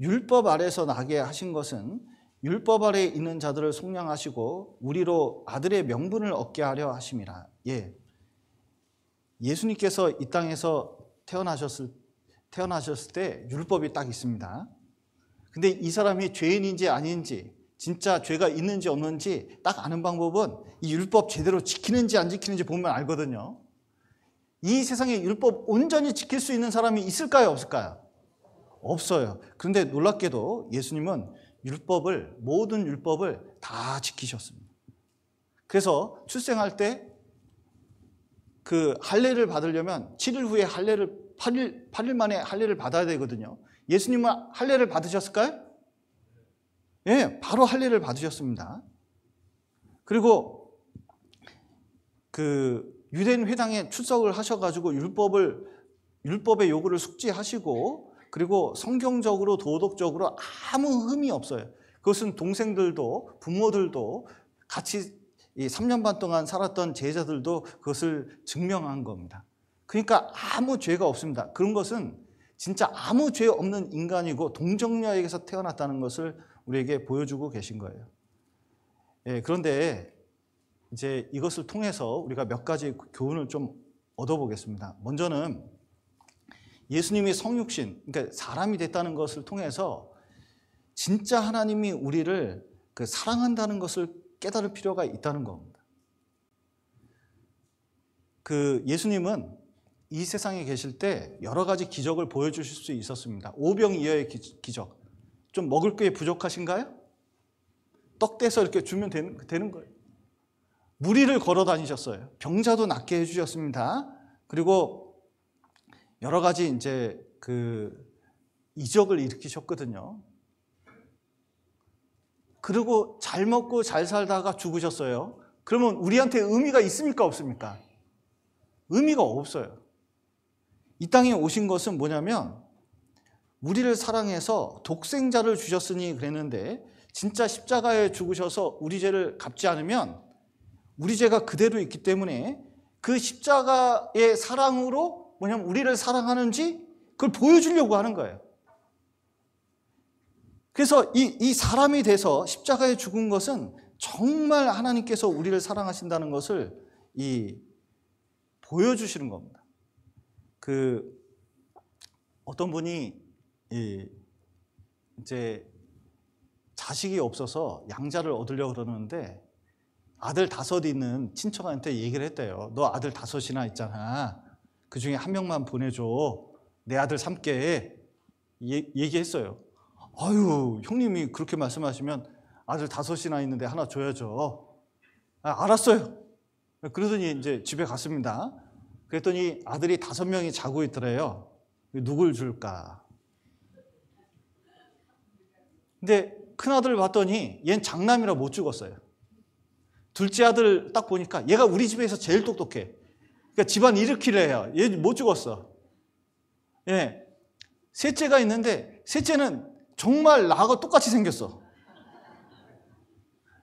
율법 아래서 나게 하신 것은 율법 아래 있는 자들을 속량하시고 우리로 아들의 명분을 얻게 하려 하심이라. 예, 예수님께서 이 땅에서 태어나셨을 때 율법이 딱 있습니다. 근데 이 사람이 죄인인지 아닌지, 진짜 죄가 있는지 없는지 딱 아는 방법은 이 율법 제대로 지키는지 안 지키는지 보면 알거든요. 이 세상에 율법 온전히 지킬 수 있는 사람이 있을까요, 없을까요? 없어요. 그런데 놀랍게도 예수님은 모든 율법을 다 지키셨습니다. 그래서 출생할 때 그 할례를 받으려면 7일 후에 8일 만에 할례를 받아야 되거든요. 예수님은 할례를 받으셨을까요? 예, 바로 할례를 받으셨습니다. 그리고 그 유대인 회당에 출석을 하셔가지고 율법의 요구를 숙지하시고, 그리고 성경적으로 도덕적으로 아무 흠이 없어요. 그것은 동생들도 부모들도 같이 이 3년 반 동안 살았던 제자들도 그것을 증명한 겁니다. 그러니까 아무 죄가 없습니다. 그런 것은 진짜 아무 죄 없는 인간이고 동정녀에게서 태어났다는 것을 우리에게 보여주고 계신 거예요. 예, 그런데 이제 이것을 통해서 우리가 몇 가지 교훈을 좀 얻어보겠습니다. 먼저는 예수님이 성육신, 그러니까 사람이 됐다는 것을 통해서 진짜 하나님이 우리를 사랑한다는 것을 깨달을 필요가 있다는 겁니다. 예수님은 이 세상에 계실 때 여러 가지 기적을 보여주실 수 있었습니다. 오병이어의 기적. 좀 먹을 게 부족하신가요? 떡 떼서 이렇게 주면 되는 거예요. 무리를 걸어 다니셨어요. 병자도 낫게 해주셨습니다. 그리고 여러 가지 이제 이적을 일으키셨거든요. 그리고 잘 먹고 잘 살다가 죽으셨어요. 그러면 우리한테 의미가 있습니까, 없습니까? 의미가 없어요. 이 땅에 오신 것은 뭐냐면 우리를 사랑해서 독생자를 주셨으니 그랬는데, 진짜 십자가에 죽으셔서 우리 죄를 갚지 않으면 우리 죄가 그대로 있기 때문에 그 십자가의 사랑으로 뭐냐면 우리를 사랑하는지 그걸 보여주려고 하는 거예요. 그래서 이 사람이 돼서 십자가에 죽은 것은 정말 하나님께서 우리를 사랑하신다는 것을 보여주시는 겁니다. 어떤 분이 이제 자식이 없어서 양자를 얻으려고 그러는데 아들 5 있는 친척한테 얘기를 했대요. 너 아들 5이나 있잖아. 그 중에 한 명만 보내줘. 내 아들 삼게. 얘기했어요. 아유, 형님이 그렇게 말씀하시면 아들 5이나 있는데 하나 줘야죠. 알았어요. 그러더니 이제 집에 갔습니다. 그랬더니 아들이 5명이 자고 있더래요. 누굴 줄까? 근데 큰아들 봤더니 얘는 장남이라 못 죽었어요. 둘째 아들 딱 보니까 얘가 우리 집에서 제일 똑똑해. 그러니까 집안 일으키려 해요. 얘 못 죽었어. 예. 셋째가 있는데 셋째는 정말 나하고 똑같이 생겼어.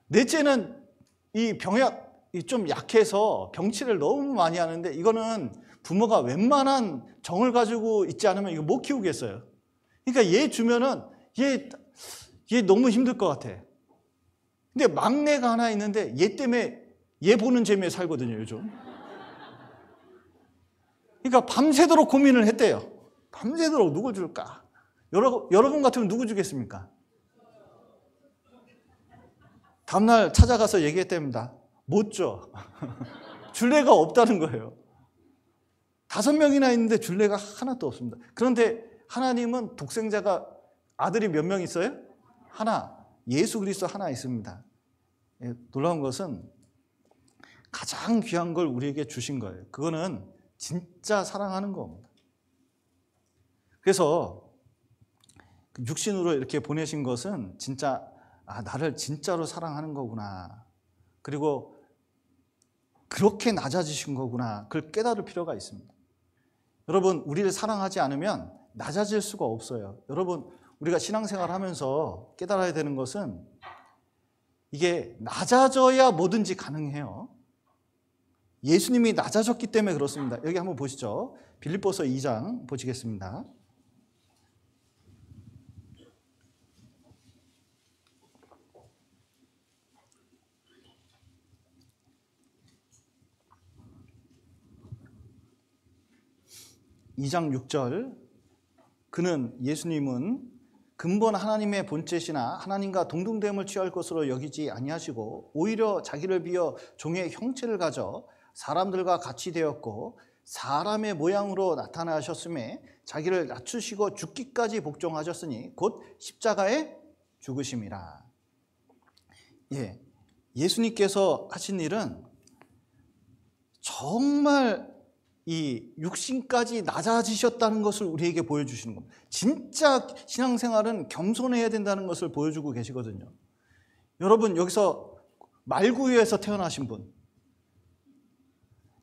넷째는 이 병약이 좀 약해서 병치를 너무 많이 하는데 이거는 부모가 웬만한 정을 가지고 있지 않으면 이거 못 키우겠어요. 그러니까 얘 주면은 얘 너무 힘들 것 같아. 근데 막내가 하나 있는데 얘 때문에 얘 보는 재미에 살거든요, 요즘. 그러니까 밤새도록 고민을 했대요. 밤새도록 누구 줄까? 여러분 같으면 누구 주겠습니까? 다음날 찾아가서 얘기했답니다. 못 줘. 줄 애가 없다는 거예요. 5명이나 있는데 줄 애가 하나도 없습니다. 그런데 하나님은 독생자가 아들이 몇 명 있어요? 하나. 예수 그리스도 하나 있습니다. 놀라운 것은 가장 귀한 걸 우리에게 주신 거예요. 그거는 진짜 사랑하는 겁니다. 그래서 육신으로 이렇게 보내신 것은 진짜 나를 진짜로 사랑하는 거구나. 그리고 그렇게 낮아지신 거구나. 그걸 깨달을 필요가 있습니다. 여러분, 우리를 사랑하지 않으면 낮아질 수가 없어요. 여러분, 우리가 신앙생활 하면서 깨달아야 되는 것은 이게 낮아져야 뭐든지 가능해요. 예수님이 낮아졌기 때문에 그렇습니다. 여기 한번 보시죠. 빌립보서 2장 보시겠습니다. 2장 6절, 그는 예수님은 근본 하나님의 본체시나 하나님과 동등됨을 취할 것으로 여기지 아니하시고 오히려 자기를 비어 종의 형체를 가져 사람들과 같이 되었고 사람의 모양으로 나타나셨음에 자기를 낮추시고 죽기까지 복종하셨으니 곧 십자가에 죽으심이라. 예수님께서 하신 일은 정말 이 육신까지 낮아지셨다는 것을 우리에게 보여주시는 겁니다. 진짜 신앙생활은 겸손해야 된다는 것을 보여주고 계시거든요. 여러분, 여기서 말구유에서 태어나신 분,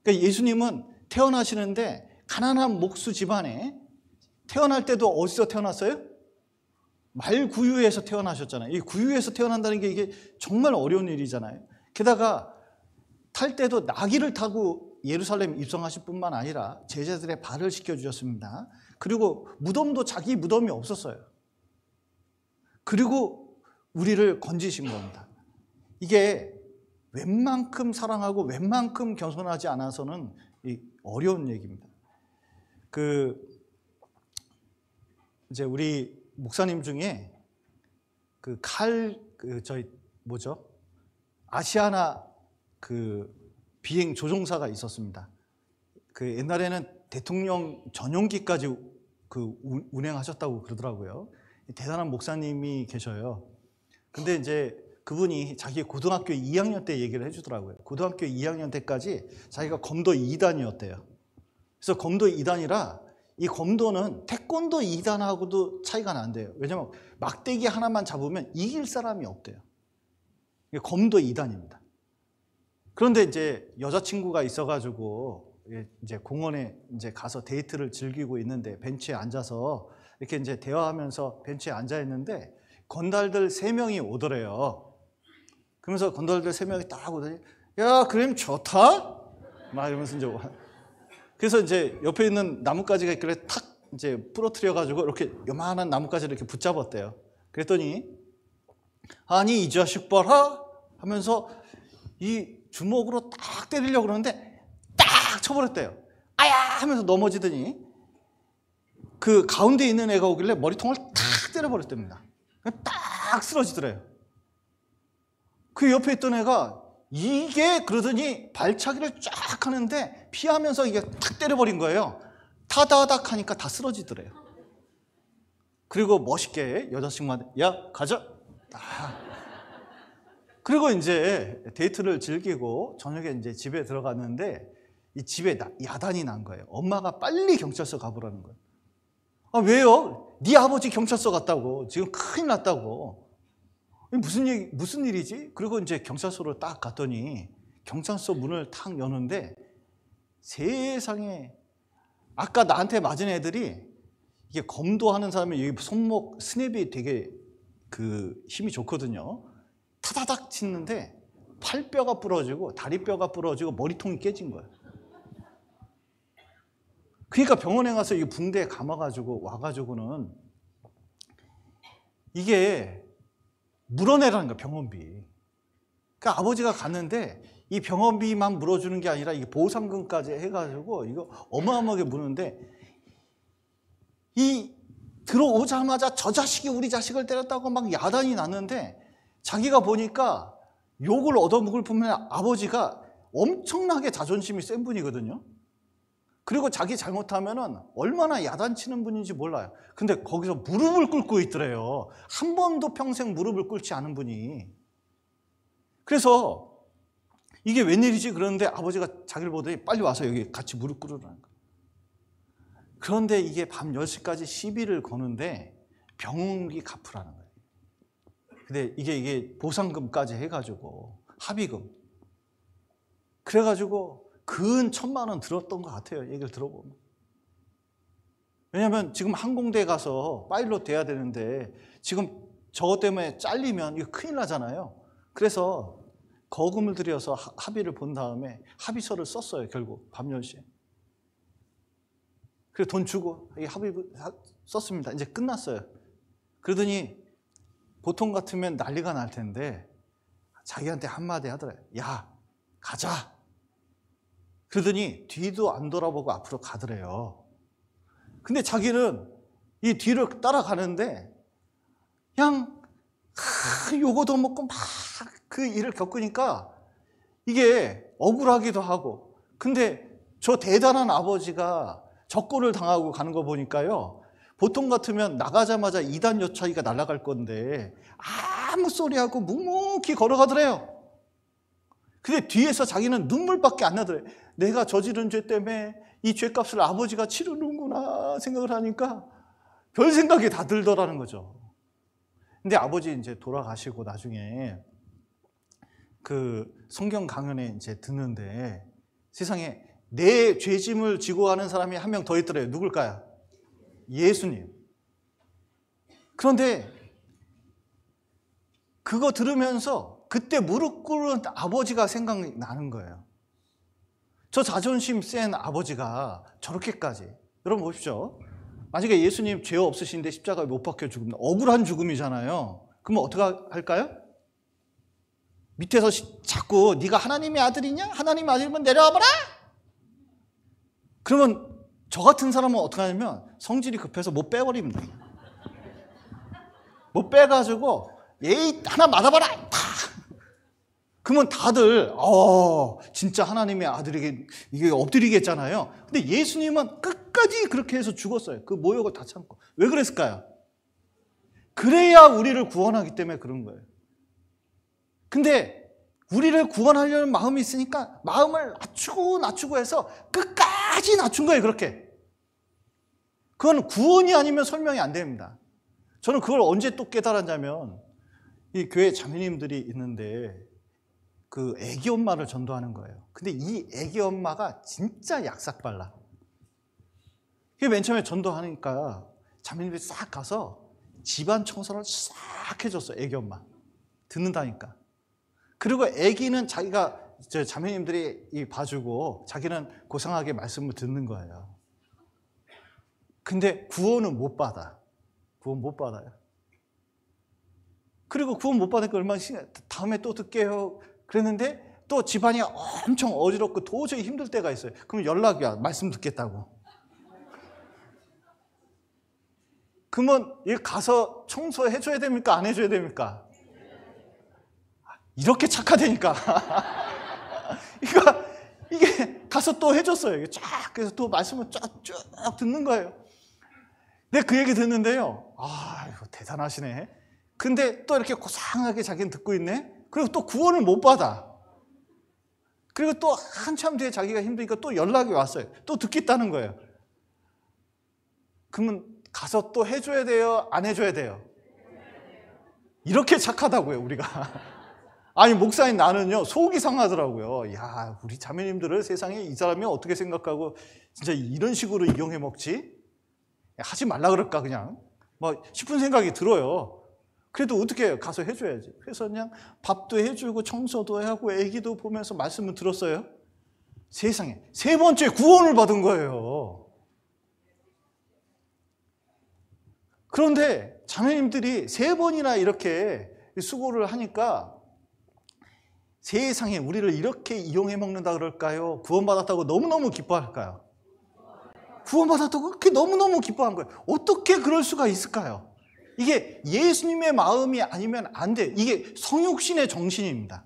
그러니까 예수님은 태어나시는데 가난한 목수 집안에, 태어날 때도 어디서 태어났어요? 말구유에서 태어나셨잖아요. 이 구유에서 태어난다는 게 이게 정말 어려운 일이잖아요. 게다가 탈 때도 나귀를 타고 예루살렘 입성하실 뿐만 아니라 제자들의 발을 씻겨주셨습니다. 그리고 무덤도 자기 무덤이 없었어요. 그리고 우리를 건지신 겁니다. 이게 웬만큼 사랑하고 웬만큼 겸손하지 않아서는 어려운 얘기입니다. 이제 우리 목사님 중에 아시아나 비행 조종사가 있었습니다. 옛날에는 대통령 전용기까지 운행하셨다고 그러더라고요. 대단한 목사님이 계셔요. 근데 이제 그분이 자기 고등학교 2학년 때 얘기를 해주더라고요. 고등학교 2학년 때까지 자기가 검도 2단이었대요. 그래서 검도 2단이라 이 검도는 태권도 2단하고도 차이가 난대요. 왜냐하면 막대기 하나만 잡으면 이길 사람이 없대요. 이게 검도 2단입니다. 그런데 이제 여자친구가 있어가지고 이제 공원에 이제 가서 데이트를 즐기고 있는데 벤치에 앉아서 이렇게 이제 대화하면서 벤치에 앉아 있는데 건달들 3명이 오더래요. 그러면서 건달들 3명이 딱 오더니, 야, 그림 좋다? 막 이러면서 이제, 그래서 이제 옆에 있는 나뭇가지가 있길래 탁 이제 부러뜨려가지고 이렇게 요만한 나뭇가지를 이렇게 붙잡았대요. 그랬더니, 아니, 이 자식 봐라? 하면서 이 주먹으로 딱 때리려고 그러는데 딱 쳐버렸대요. 아야! 하면서 넘어지더니 그 가운데 있는 애가 오길래 머리통을 탁 때려버렸답니다. 딱 쓰러지더래요. 그 옆에 있던 애가 이게 그러더니 발차기를 쫙 하는데 피하면서 이게 탁 때려버린 거예요. 타다닥 하니까 다 쓰러지더래요. 그리고 멋있게 여자친구한테, 야, 가자! 그리고 이제 데이트를 즐기고 저녁에 이제 집에 들어갔는데 이 집에 야단이 난 거예요. 엄마가 빨리 경찰서 가보라는 거예요. 아, 왜요? 네 아버지 경찰서 갔다고. 지금 큰일 났다고. 무슨 일이지? 그리고 이제 경찰서로 딱 갔더니 경찰서 문을 탁 여는데 세상에, 아까 나한테 맞은 애들이, 이게 검도하는 사람이 여기 손목 스냅이 되게 힘이 좋거든요. 타다닥 치는데 팔뼈가 부러지고 다리뼈가 부러지고 머리통이 깨진 거예요. 그러니까 병원에 가서 이 붕대에 감아가지고 와가지고는 이게 물어내라는 거야, 병원비. 그러니까 아버지가 갔는데 이 병원비만 물어주는 게 아니라 이게 보상금까지 해가지고 이거 어마어마하게 무는데, 이 들어오자마자 저 자식이 우리 자식을 때렸다고 막 야단이 났는데 자기가 보니까 욕을 얻어먹을 뿐만 아버지가 엄청나게 자존심이 센 분이거든요. 그리고 자기 잘못하면은 얼마나 야단치는 분인지 몰라요. 근데 거기서 무릎을 꿇고 있더래요. 한 번도 평생 무릎을 꿇지 않은 분이. 그래서 이게 웬일이지? 그러는데 아버지가 자기를 보더니 빨리 와서 여기 같이 무릎 꿇으라는 거예요. 그런데 이게 밤 10시까지 시비를 거는데 병원비 갚으라는 거예요. 근데 이게 보상금까지 해가지고 합의금. 그래가지고 근 1,000만 원 들었던 것 같아요. 얘기를 들어보면. 왜냐하면 지금 항공대에 가서 파일럿 돼야 되는데 지금 저것 때문에 잘리면 이거 큰일 나잖아요. 그래서 거금을 들여서 합의를 본 다음에 합의서를 썼어요. 결국 밤 10시에. 그래서 돈 주고 합의 썼습니다. 이제 끝났어요. 그러더니 보통 같으면 난리가 날 텐데 자기한테 한마디 하더래요. 야, 가자. 그러더니 뒤도 안 돌아보고 앞으로 가더래요. 근데 자기는 이 뒤를 따라가는데 그냥 요거도 먹고 막 그 일을 겪으니까 이게 억울하기도 하고, 근데 저 대단한 아버지가 적고를 당하고 가는 거 보니까요, 보통 같으면 나가자마자 이단 여차이가 날아갈 건데 아무 소리하고 묵묵히 걸어가더래요. 근데 뒤에서 자기는 눈물밖에 안 나더래. 내가 저지른 죄 때문에 이 죄값을 아버지가 치르는구나 생각을 하니까 별 생각이 다 들더라는 거죠. 근데 아버지 이제 돌아가시고 나중에 그 성경 강연에 이제 듣는데 세상에 내 죄짐을 지고 가는 사람이 한 명 더 있더래요. 누굴까요? 예수님. 그런데 그거 들으면서 그때 무릎 꿇은 아버지가 생각나는 거예요. 저 자존심 센 아버지가 저렇게까지. 여러분 보십시오. 만약에 예수님 죄 없으신데 십자가에 못 박혀 죽으면 억울한 죽음이잖아요. 그러면 어떻게 할까요? 밑에서 자꾸 네가 하나님의 아들이냐? 하나님의 아들이면 내려와봐라! 그러면 저 같은 사람은 어떻게 하냐면 성질이 급해서 못 빼버립니다. 못 빼가지고 예의 하나 맞아봐라! 다! 그러면 다들 진짜 하나님의 아들에게 이게 엎드리겠잖아요. 근데 예수님은 끝까지 그렇게 해서 죽었어요. 그 모욕을 다 참고. 왜 그랬을까요? 그래야 우리를 구원하기 때문에 그런 거예요. 근데 우리를 구원하려는 마음이 있으니까 마음을 낮추고 해서 끝까지 낮춘 거예요. 그렇게. 그건 구원이 아니면 설명이 안 됩니다. 저는 그걸 언제 또 깨달았냐면 이 교회 자매님들이 있는데 그 애기 엄마를 전도하는 거예요. 근데 이 애기 엄마가 진짜 약삭발라. 맨 처음에 전도하니까 자매님들이 싹 가서 집안 청소를 싹 해줬어요. 애기 엄마. 듣는다니까. 그리고 애기는 자기가 자매님들이 봐주고 자기는 고상하게 말씀을 듣는 거예요. 근데 구원은 못 받아. 구원 못 받아요. 그리고 구원 못 받으니까 얼마나 다음에 또 듣게요. 그랬는데 또 집안이 엄청 어지럽고 도저히 힘들 때가 있어요. 그럼 연락이 와. 말씀 듣겠다고. 그러면 이 가서 청소해줘야 됩니까? 안 해줘야 됩니까? 이렇게 착하다니까. 그러니까 이게 가서 또 해줬어요. 쫙 그래서 또 말씀을 쫙 듣는 거예요. 근데 그 얘기 듣는데요. 이거 대단하시네. 근데 또 이렇게 고상하게 자기는 듣고 있네. 그리고 또 구원을 못 받아. 그리고 또 한참 뒤에 자기가 힘드니까 또 연락이 왔어요. 또 듣겠다는 거예요. 그러면 가서 또 해줘야 돼요? 안 해줘야 돼요? 이렇게 착하다고요, 우리가. 아니, 목사님 나는요, 속이 상하더라고요. 야, 우리 자매님들을 세상에 이 사람이 어떻게 생각하고 진짜 이런 식으로 이용해 먹지? 하지 말라 그럴까, 그냥. 싶은 생각이 들어요. 그래도 어떻게 해요? 가서 해줘야지. 그래서 그냥 밥도 해주고 청소도 하고 애기도 보면서 말씀을 들었어요. 세상에 3번째 구원을 받은 거예요. 그런데 자매님들이 3번이나 이렇게 수고를 하니까 세상에 우리를 이렇게 이용해 먹는다 그럴까요? 구원받았다고 너무너무 기뻐할까요? 구원받았다고 그렇게 너무너무 기뻐한 거예요. 어떻게 그럴 수가 있을까요? 이게 예수님의 마음이 아니면 안 돼. 이게 성육신의 정신입니다.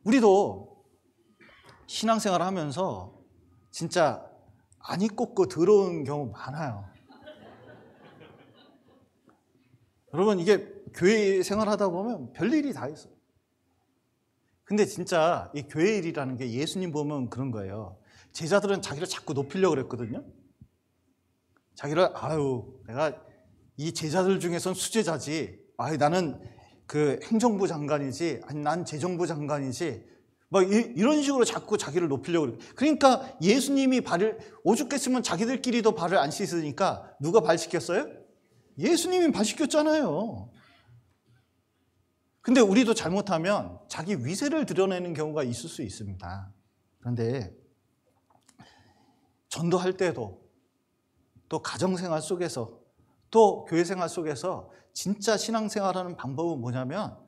우리도 신앙생활 하면서 진짜 안 입고 더러운 경우 많아요. 여러분, 이게 교회 생활하다 보면 별일이 다 있어요. 근데 진짜 이 교회 일이라는 게 예수님 보면 그런 거예요. 제자들은 자기를 자꾸 높이려고 그랬거든요. 자기를 내가 이 제자들 중에선 수제자지. 나는 그 행정부 장관이지. 아니, 난 재정부 장관이지. 이런 식으로 자꾸 자기를 높이려고 그래요. 그러니까 예수님이 오죽했으면 자기들끼리도 발을 안 씻으니까 누가 발 씻겼어요? 예수님이 발 씻겼잖아요. 근데 우리도 잘못하면 자기 위세를 드러내는 경우가 있을 수 있습니다. 그런데 전도할 때도 또 가정생활 속에서 또 교회생활 속에서 진짜 신앙생활하는 방법은 뭐냐면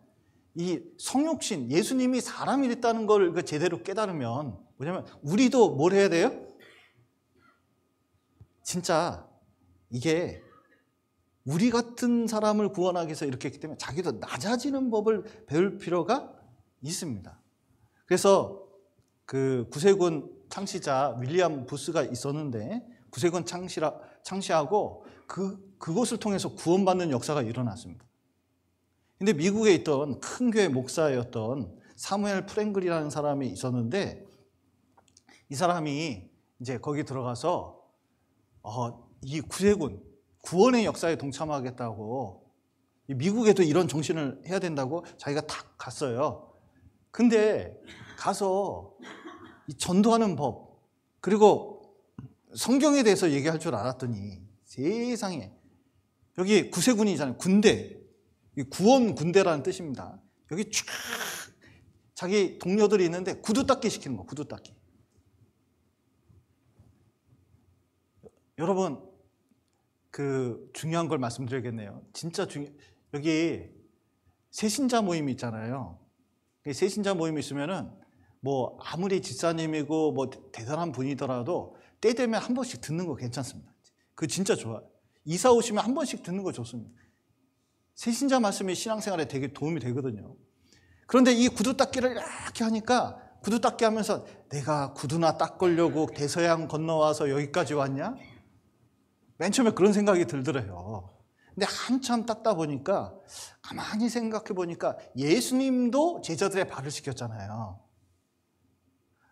이 성육신, 예수님이 사람이 됐다는 걸 제대로 깨달으면 뭐냐면 우리도 뭘 해야 돼요? 진짜 이게 우리 같은 사람을 구원하기 위해서 이렇게 했기 때문에 자기도 낮아지는 법을 배울 필요가 있습니다. 그래서 그 구세군 창시자 윌리엄 부스가 있었는데 구세군 창시하고 그곳을 통해서 구원받는 역사가 일어났습니다. 근데 미국에 있던 큰 교회 목사였던 사무엘 프랭글이라는 사람이 있었는데 이 사람이 이제 거기 들어가서 이 구세군 구원의 역사에 동참하겠다고 미국에도 이런 정신을 해야 된다고 자기가 탁 갔어요. 근데 가서 이 전도하는 법 그리고 성경에 대해서 얘기할 줄 알았더니 세상에 여기 구세군이잖아요. 군대 구원 군대라는 뜻입니다. 여기 쫙 자기 동료들이 있는데 구두 닦기 시키는 거 구두 닦기. 여러분 그 중요한 걸 말씀드려야겠네요. 진짜 여기 새신자 모임이 있잖아요. 새신자 모임이 있으면은 뭐 아무리 집사님이고 뭐 대단한 분이더라도 때 되면 한 번씩 듣는 거 괜찮습니다. 그거 진짜 좋아요. 이사 오시면 한 번씩 듣는 거 좋습니다. 새신자 말씀이 신앙생활에 되게 도움이 되거든요. 그런데 이 구두 닦기를 이렇게 하니까 구두 닦기 하면서 내가 구두나 닦으려고 대서양 건너와서 여기까지 왔냐? 맨 처음에 그런 생각이 들더래요. 근데 한참 닦다 보니까 가만히 생각해 보니까 예수님도 제자들의 발을 씻겼잖아요.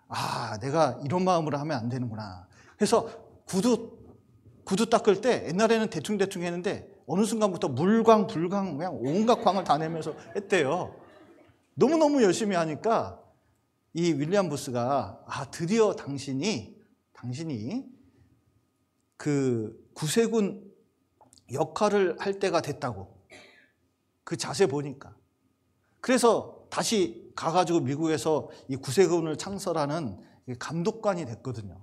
아, 내가 이런 마음으로 하면 안 되는구나. 그래서 구두 닦을 때 옛날에는 대충 했는데 어느 순간부터 물광, 불광, 그냥 온갖 광을 다 내면서 했대요. 너무너무 열심히 하니까 이 윌리엄 부스가 드디어 당신이 그 구세군 역할을 할 때가 됐다고. 그 자세 보니까. 그래서 다시 가가지고 미국에서 이 구세군을 창설하는 감독관이 됐거든요.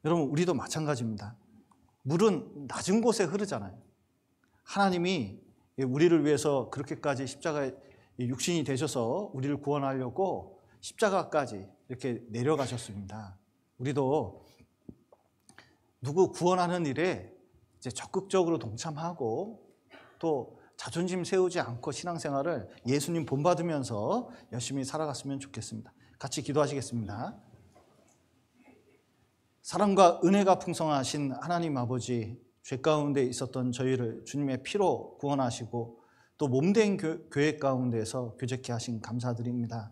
여러분, 우리도 마찬가지입니다. 물은 낮은 곳에 흐르잖아요. 하나님이 우리를 위해서 그렇게까지 십자가에 육신이 되셔서 우리를 구원하려고 십자가까지 이렇게 내려가셨습니다. 우리도 누구 구원하는 일에 이제 적극적으로 동참하고 또 자존심 세우지 않고 신앙생활을 예수님 본받으면서 열심히 살아갔으면 좋겠습니다. 같이 기도하시겠습니다. 사랑과 은혜가 풍성하신 하나님 아버지, 죄 가운데 있었던 저희를 주님의 피로 구원하시고 또 몸된 교회 가운데서 교제케 하신 감사드립니다.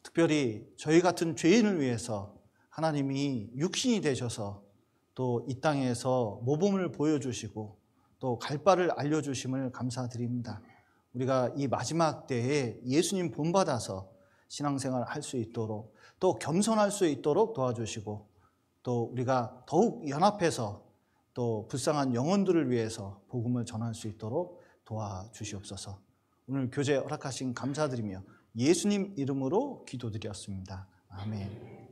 특별히 저희 같은 죄인을 위해서 하나님이 육신이 되셔서 또 이 땅에서 모범을 보여주시고 또 갈 바를 알려주심을 감사드립니다. 우리가 이 마지막 때에 예수님 본받아서 신앙생활을 할 수 있도록 또 겸손할 수 있도록 도와주시고 또 우리가 더욱 연합해서 또 불쌍한 영혼들을 위해서 복음을 전할 수 있도록 도와주시옵소서. 오늘 교제 허락하신 감사드리며 예수님 이름으로 기도드렸습니다. 아멘.